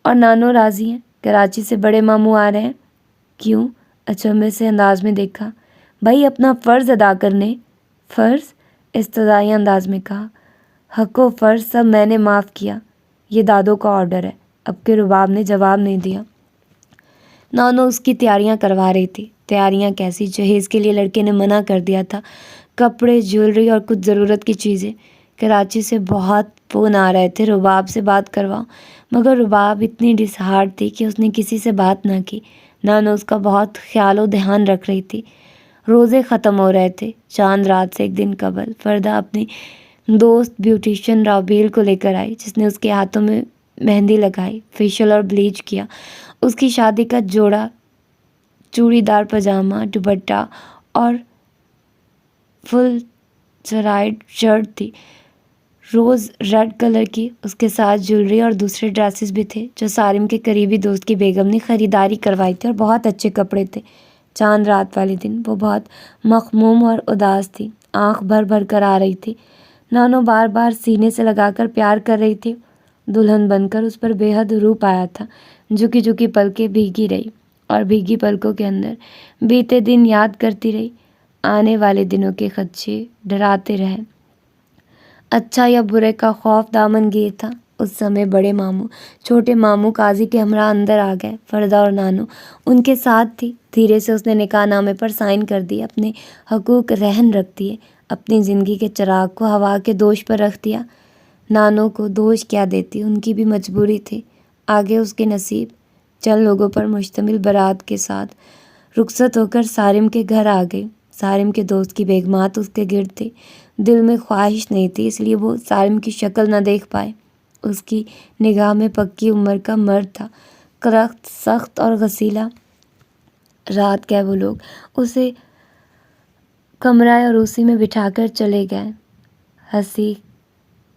اور نانو راضی ہیں۔ کراچی سے بڑے ماموں آ رہے ہیں۔ کیوں؟ اچنبھے سے انداز میں دیکھا۔ بھائی اپنا فرض ادا کرنے۔ فرض؟ استدعائی انداز میں کہا۔ حق و فرض سب میں نے معاف کیا، یہ دادوں کا آرڈر ہے۔ اب کے رباب نے جواب نہیں دیا۔ نانو اس کی تیاریاں کروا رہی تھی۔ تیاریاں کیسی؟ جہیز کے لیے لڑکے نے منع کر دیا تھا، کپڑے، جیولری اور کچھ ضرورت کی چیزیں۔ کراچی سے بہت فون آ رہے تھے، رباب سے بات کرواؤ، مگر رباب اتنی ڈسہارڈ تھی کہ اس نے کسی سے بات نہ کی۔ نانو اس کا بہت خیال و دھیان رکھ رہی تھی۔ روزے ختم ہو رہے تھے۔ چاند رات سے ایک دن قبل فردہ اپنی دوست بیوٹیشین رابیل کو لے کر آئی، جس نے اس کے ہاتھوں میں مہندی لگائی، فیشل اور بلیچ کیا۔ اس کی شادی کا جوڑا چوڑی دار پاجامہ، دوپٹہ اور فل سرائڈ شرٹ تھی، روز ریڈ کلر کی۔ اس کے ساتھ جیولری اور دوسرے ڈریسز بھی تھے جو سارم کے قریبی دوست کی بیگم نے خریداری کروائی تھی، اور بہت اچھے کپڑے تھے۔ چاند رات والے دن وہ بہت مخموم اور اداس تھی، آنکھ بھر بھر کر آ رہی تھی۔ نانو بار بار سینے سے لگا کر پیار کر رہی تھی۔ دلہن بن کر اس پر بے حد روپ آیا تھا۔ جھکی جھکی پلکیں بھیگی رہی، اور بھیگی پلکوں کے اندر بیتے دن یاد کرتی رہی۔ آنے والے دنوں کے خدشے ڈراتے رہے۔ اچھا یا برے کا خوف دامن گیر تھا۔ اس سمے بڑے ماموں چھوٹے ماموں قاضی کے ہمراہ اندر آ گئے۔ فردہ اور نانو ان کے ساتھ تھی۔ دھیرے سے اس نے نکاح نامے پر سائن کر دیے، اپنے حقوق رہن رکھ دیے، اپنی زندگی کے چراغ کو ہوا کے دوش پر رکھ دیا۔ نانو کو دوش کیا دیتی، ان کی بھی مجبوری تھی۔ آگے اس کے نصیب۔ چند لوگوں پر مشتمل بارات کے ساتھ رخصت ہو کر سارم کے گھر آ گئی۔ سارم کے دوست کی بیگمات اس کے گرد تھی۔ دل میں خواہش نہیں تھی، اس لیے وہ سارم کی شکل نہ دیکھ پائے۔ اس کی نگاہ میں پکی عمر کا مرد تھا، کرخت، سخت اور غسیلا۔ رات گئے وہ لوگ اسے کمرہ عروسی میں بٹھا کر چلے گئے۔ ہنسی،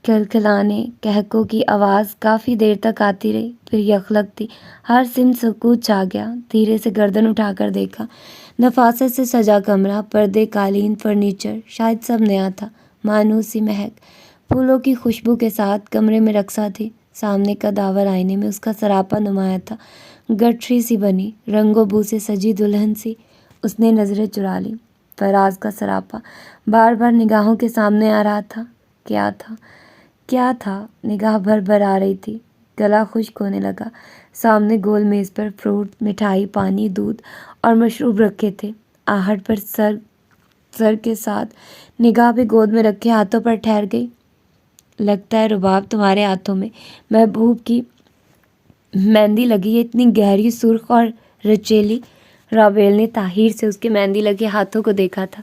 کھلکھلانے، قہقہوں کی آواز کافی دیر تک آتی رہی، پھر یخلک تھی۔ ہر سمت سکوت چھا گیا۔ دھیرے سے گردن اٹھا کر دیکھا۔ نفاست سے سجا کمرہ، پردے، قالین، فرنیچر، شاید سب نیا تھا۔ مانوس سی مہک، پھولوں کی خوشبو کے ساتھ کمرے میں رقصہ تھی۔ سامنے کا داور آئینے میں اس کا سراپا نمایاں تھا، گٹھری سی بنی، رنگ و بو سے سجی دلہن سی۔ اس نے نظریں چرا لی۔ فراز کا سراپا بار بار نگاہوں کے سامنے آ رہا تھا۔ کیا تھا؟ نگاہ بھر بھر آ رہی تھی۔ گلا خشک ہونے لگا۔ سامنے گول میز پر فروٹ، مٹھائی، پانی، دودھ اور مشروب رکھے تھے۔ آہٹ پر سر کے ساتھ نگاہ بھی گود میں رکھے ہاتھوں پر ٹھہر گئی۔ لگتا ہے رباب تمہارے ہاتھوں میں محبوب کی مہندی لگی ہے، اتنی گہری، سرخ اور رچیلی۔ رابیل نے تاخیر سے اس کے مہندی لگے ہاتھوں کو دیکھا تھا۔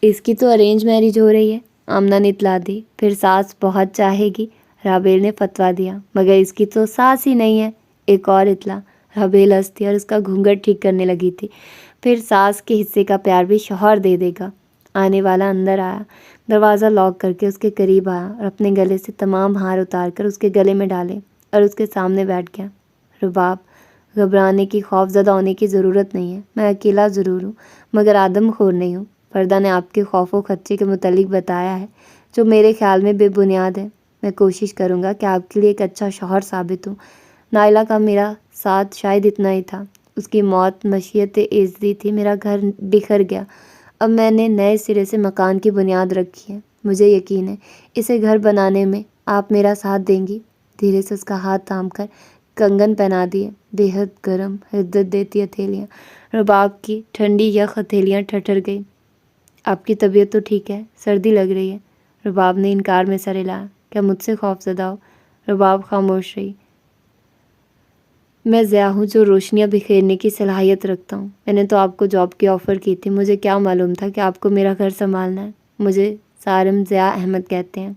اس کی تو ارینج میرج ہو رہی ہے، آمنہ نے اطلاع دی۔ پھر ساس بہت چاہے گی، رابیل نے فتویٰ دیا، مگر اس کی تو ساس ہی نہیں ہے، ایک اور اطلاع۔ رابیل ہنسی اور اس کا گھونگھٹ ٹھیک کرنے لگی تھی۔ پھر ساس کے حصے کا پیار بھی شوہر دے دے گا۔ آنے والا اندر آیا، دروازہ لاک کر کے اس کے قریب آیا اور اپنے گلے سے تمام ہار اتار کر اس کے گلے میں ڈالے اور اس کے سامنے بیٹھ گیا۔ رباب، گھبرانے کی، خوف زدہ ہونے کی ضرورت نہیں ہے، میں اکیلا ضرور ہوں مگر آدم خور نہیں ہوں۔ فردہ نے آپ کے خوف و خدشے کے متعلق بتایا ہے جو میرے خیال میں بے بنیاد ہے۔ میں کوشش کروں گا کہ آپ کے لیے ایک اچھا شوہر ثابت ہوں۔ نائلہ کا میرا ساتھ شاید اتنا ہی تھا۔ اس کی موت مشیت عزتی تھی۔ میرا گھر بکھر گیا۔ اب میں نے نئے سرے سے مکان کی بنیاد رکھی ہے۔ مجھے یقین ہے اسے گھر بنانے میں آپ میرا ساتھ دیں گی۔ دھیرے سے اس کا ہاتھ تھام کر کنگن پہنا دیے۔ بے حد گرم حدت دیتی ہتھیلیاں۔ رباب کی ٹھنڈی یخ ہتھیلیاں ٹھٹر گئی۔ آپ کی طبیعت تو ٹھیک ہے، سردی لگ رہی ہے۔ رباب نے انکار میں سر ہلایا۔ کیا مجھ سے خوف زدہ ہو؟ رباب خاموش رہی۔ میں ضیاء ہوں جو روشنیاں بکھیرنے کی صلاحیت رکھتا ہوں۔ میں نے تو آپ کو جاب کی آفر کی تھی، مجھے کیا معلوم تھا کہ آپ کو میرا گھر سنبھالنا ہے۔ مجھے سارم ضیاء احمد کہتے ہیں۔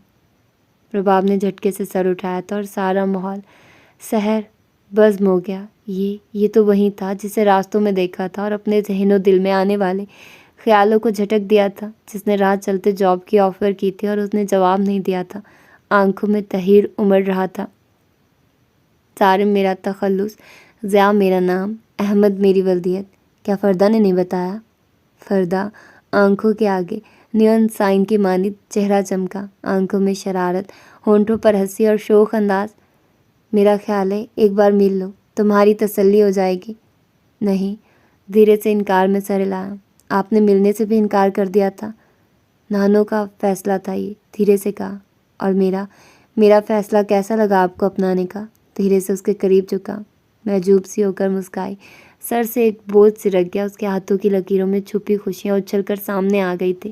رباب نے جھٹکے سے سر اٹھایا تھا اور سارا ماحول سحر بزم ہو گیا۔ یہ تو وہی تھا جسے راستوں میں دیکھا تھا اور اپنے ذہن و دل میں آنے والے خیالوں کو جھٹک دیا تھا، جس نے راہ چلتے جاب کی آفر کی تھی اور اس نے جواب نہیں دیا تھا۔ آنکھوں میں تحیر امڑ رہا تھا۔ سارم میرا تخلص، ضیاء میرا نام، احمد میری ولدیت۔ کیا فردہ نے نہیں بتایا؟ فردہ آنکھوں کے آگے نیون سائن کی مانند چہرہ چمکا، آنکھوں میں شرارت، ہونٹوں پر ہنسی اور شوخ انداز۔ میرا خیال ہے ایک بار مل لو، تمہاری تسلی ہو جائے گی۔ نہیں، دھیرے سے انکار میں سر ہلایا۔ آپ نے ملنے سے بھی انکار کر دیا تھا۔ نانو کا فیصلہ تھا یہ، دھیرے سے کہا۔ اور میرا فیصلہ کیسا لگا آپ کو اپنانے کا؟ دھیرے سے اس کے قریب جھکا۔ محجوب سی ہو کر مسکرائی۔ سر سے ایک بوجھ سرک گیا۔ اس کے ہاتھوں کی لکیروں میں چھپی خوشیاں اچھل کر سامنے آ گئی تھی۔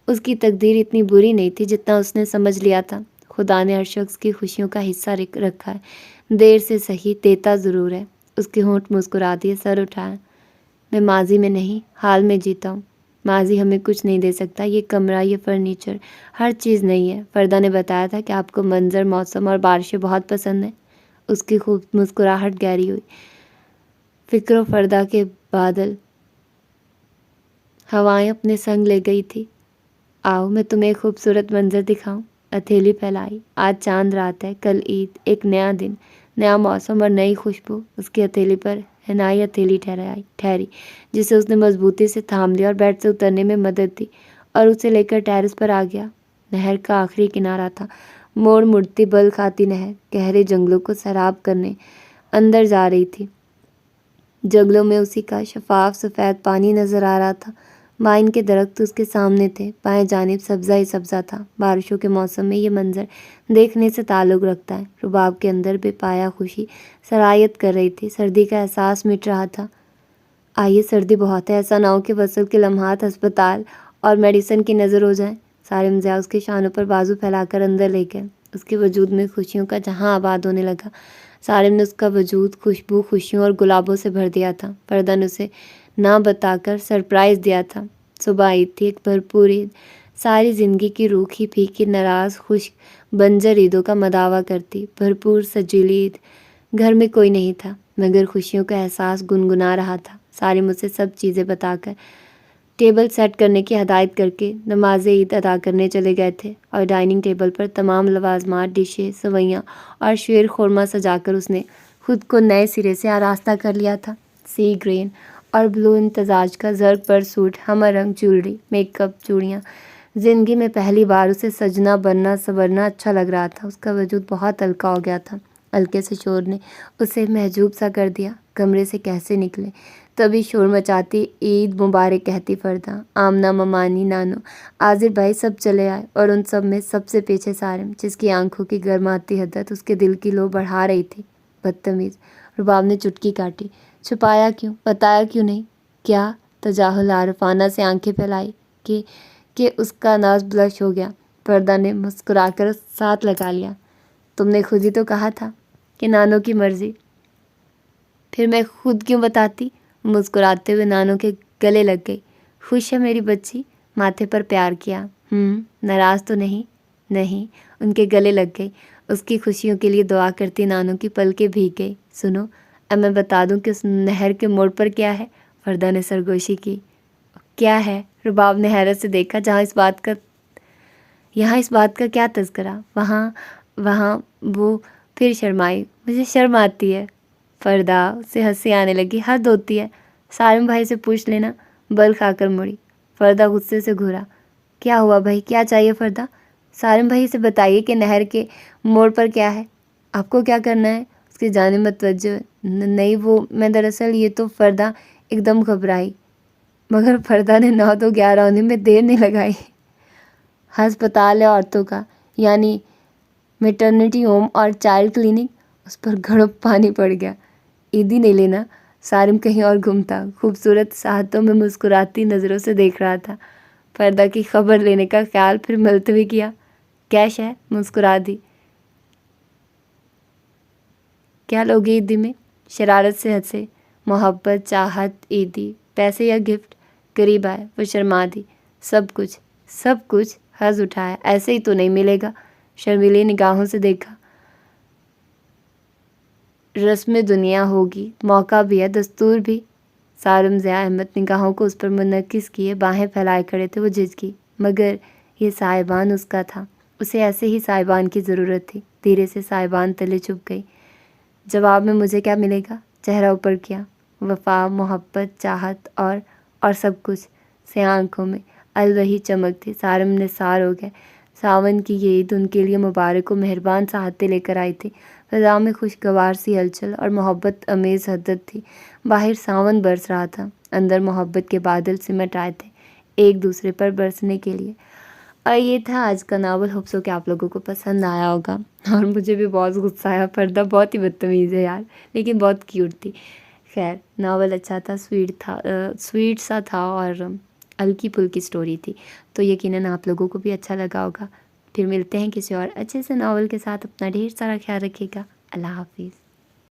اس کی تقدیر اتنی بری نہیں تھی جتنا اس نے سمجھ لیا تھا۔ خدا نے ہر شخص کی خوشیوں کا حصہ رکھا ہے، دیر سے صحیح دیتا ضرور ہے۔ اس کے ہونٹ مسکرا دیے، سر اٹھایا۔ میں ماضی میں نہیں، حال میں جیتا ہوں۔ ماضی ہمیں کچھ نہیں دے سکتا، یہ کمرہ، یہ فرنیچر، ہر چیز نہیں ہے۔ فردہ نے بتایا تھا کہ آپ کو منظر، موسم اور بارشیں بہت پسند ہیں۔ اس کی خوب مسکراہٹ گہری ہوئی۔ فکر و فردہ کے بادل ہوائیں اپنے سنگ لے گئی تھی۔ آؤ میں تمہیں ایک خوبصورت منظر دکھاؤں۔ ہتھیلی پھیلائی۔ آج چاند رات ہے، کل عید، ایک نیا دن، نیا موسم اور نئی خوشبو۔ اس کی ہتھیلی پر حنائی ہتھیلی ٹھہری، جسے اس نے مضبوطی سے تھام لیا اور بیڈ سے اترنے میں مدد دی اور اسے لے کر ٹیرس پر آ گیا۔ نہر کا آخری کنارہ تھا، موڑ مڑتی بل کھاتی نہر گہرے جنگلوں کو سیراب کرنے اندر جا رہی تھی۔ جنگلوں میں اسی کا شفاف سفید پانی نظر آ رہا تھا۔ مائن کے درخت اس کے سامنے تھے، بائیں جانب سبزہ ہی سبزہ تھا۔ بارشوں کے موسم میں یہ منظر دیکھنے سے تعلق رکھتا ہے۔ رباب کے اندر بے پایا خوشی سرایت کر رہی تھی۔ سردی کا احساس مٹ رہا تھا۔ آئیے، سردی بہت ہے، ایسا نہ ہو کہ وصل کے لمحات ہسپتال اور میڈیسن کی نظر ہو جائیں۔ سارم ضیاء اس کے شانوں پر بازو پھیلا کر اندر لے گئے۔ اس کے وجود میں خوشیوں کا جہاں آباد ہونے لگا۔ سارم نے اس کا وجود خوشبو، خوشیوں اور گلابوں سے بھر دیا تھا۔ فردہ نے اسے نہ بتا کر سرپرائز دیا تھا۔ صبح عید تھی، ایک بھرپور عید، ساری زندگی کی روکھی پھیکی، ناراض، خشک، بنجر عیدوں کا مداوع کرتی، بھرپور سجیلی عید۔ گھر میں کوئی نہیں تھا، مگر خوشیوں کا احساس گنگنا رہا تھا۔ سارم اسے سب چیزیں بتا کر، ٹیبل سیٹ کرنے کی ہدایت کر کے نماز عید ادا کرنے چلے گئے تھے، اور ڈائننگ ٹیبل پر تمام لوازمات، ڈشیں، سوئیاں اور شیر خورمہ سجا کر اس نے خود کو نئے سرے سے آراستہ کر لیا تھا۔ سی گرین اور بلو امتزاج کا زرق پر سوٹ، ہمر رنگ جیولری، میک اپ، چوڑیاں۔ زندگی میں پہلی بار اسے سجنا، بننا، سنورنا اچھا لگ رہا تھا۔ اس کا وجود بہت ہلکا ہو گیا تھا۔ ہلکے سے شور نے اسے محجوب سا کر دیا۔ کمرے سے کیسے نکلے، تبھی شور مچاتی عید مبارک کہتی فردہ، آمنہ، ممانی، نانو، عاذر بھائی سب چلے آئے، اور ان سب میں سب سے پیچھے سارم، جس کی آنکھوں کی گرماتی حدت اس کے دل کی لو بڑھا رہی تھی۔ بدتمیز، رباب نے چٹکی کاٹی۔ چھپایا کیوں، بتایا کیوں نہیں؟ کیا؟ تجاہل عارفانہ سے آنکھیں پھیلائی کہ اس کا ناز بلش ہو گیا۔ فردہ نے مسکرا کر ساتھ لگا لیا۔ تم نے خود ہی تو کہا تھا کہ نانو کی مرضی، پھر میں خود کیوں بتاتی؟ مسکراتے ہوئے نانو کے گلے لگ گئی۔ خوش ہے میری بچی؟ ماتھے پر پیار کیا۔ ناراض تو نہیں؟ نہیں۔ ان کے گلے لگ گئی۔ اس کی خوشیوں کے لیے دعا کرتی نانو کی پلکیں بھیگ گئی۔ سنو، اب میں بتا دوں کہ اس نہر کے موڑ پر کیا ہے؟ فردہ نے سرگوشی کی۔ کیا ہے؟ رباب نے حیرت سے دیکھا۔ یہاں اس بات کا کیا تذکرہ؟ وہاں وہ پھر شرمائی۔ مجھے شرم آتی ہے۔ فردہ سے ہنسی آنے لگی۔ حد ہوتی ہے، سارم بھائی سے پوچھ لینا۔ بل کھا کر مڑی۔ فردہ غصے سے گھورا۔ کیا ہوا بھائی، کیا چاہیے فردہ؟ سارم بھائی سے بتائیے کہ نہر کے موڑ پر کیا ہے، آپ کو کیا کرنا ہے، اس کی جانب متوجہ نہیں وہ میں دراصل یہ تو فردہ ایک دم گھبرائی، مگر فردہ نے 9 تو 11 ہونے میں دیر نہیں لگائی۔ ہسپتال ہے عورتوں کا، یعنی میٹرنیٹی ہوم اور چائلڈ کلینک۔ اس پر گھڑپ پانی پڑ گیا۔ عیدی نہیں لینا۔ سارم کہیں اور گھومتا، خوبصورت ساحتوں میں مسکراتی نظروں سے دیکھ رہا تھا۔ فردہ کی خبر لینے کا خیال پھر ملتوی کیا۔ کیش ہے، مسکرا دی۔ کیا لوگے عیدی میں؟ شرارت سے ہنسے۔ محبت، چاہت، عیدی، پیسے یا گفٹ؟ قریب آئے، وہ شرما دی۔ سب کچھ حظ اٹھایا، ایسے ہی تو نہیں ملے گا۔ شرمیلی نگاہوں سے دیکھا۔ رسم دنیا ہوگی، موقع بھی ہے، دستور بھی۔ سارم ضیاء احمد نگاہوں کو اس پر منعکس کیے باہیں پھیلائے کھڑے تھے۔ وہ جھجکی، مگر یہ صاحبان اس کا تھا، اسے ایسے ہی صاحبان کی ضرورت تھی۔ دھیرے سے صاحبان تلے چھپ گئی۔ جواب میں مجھے کیا ملے گا؟ چہرہ اوپر کیا۔ وفا، محبت، چاہت اور سب کچھ۔ سیاہ آنکھوں میں الوہی چمک تھی۔ سارم نثار ہو گئے۔ ساون کی یہ عید ان کے لیے مبارک و مہربان ساحتیں لے کر آئی تھی۔ فضا میں خوشگوار سی ہلچل اور محبت امیز حدت تھی۔ باہر ساون برس رہا تھا، اندر محبت کے بادل سمٹ آئے تھے ایک دوسرے پر برسنے کے لیے۔ اور یہ تھا آج کا ناول۔ ہوپ سو کہ آپ لوگوں کو پسند آیا ہوگا، اور مجھے بھی بہت غصہ آیا۔ فردہ بہت ہی بدتمیز ہے یار، لیکن بہت کیوٹ تھی۔ خیر، ناول اچھا تھا، سویٹ سا تھا اور ہلکی پھلکی سٹوری تھی، تو یقیناً آپ لوگوں کو بھی اچھا لگا ہوگا۔ پھر ملتے ہیں کسی اور اچھے سے ناول کے ساتھ۔ اپنا ڈھیر سارا خیال رکھیے گا۔ اللہ حافظ۔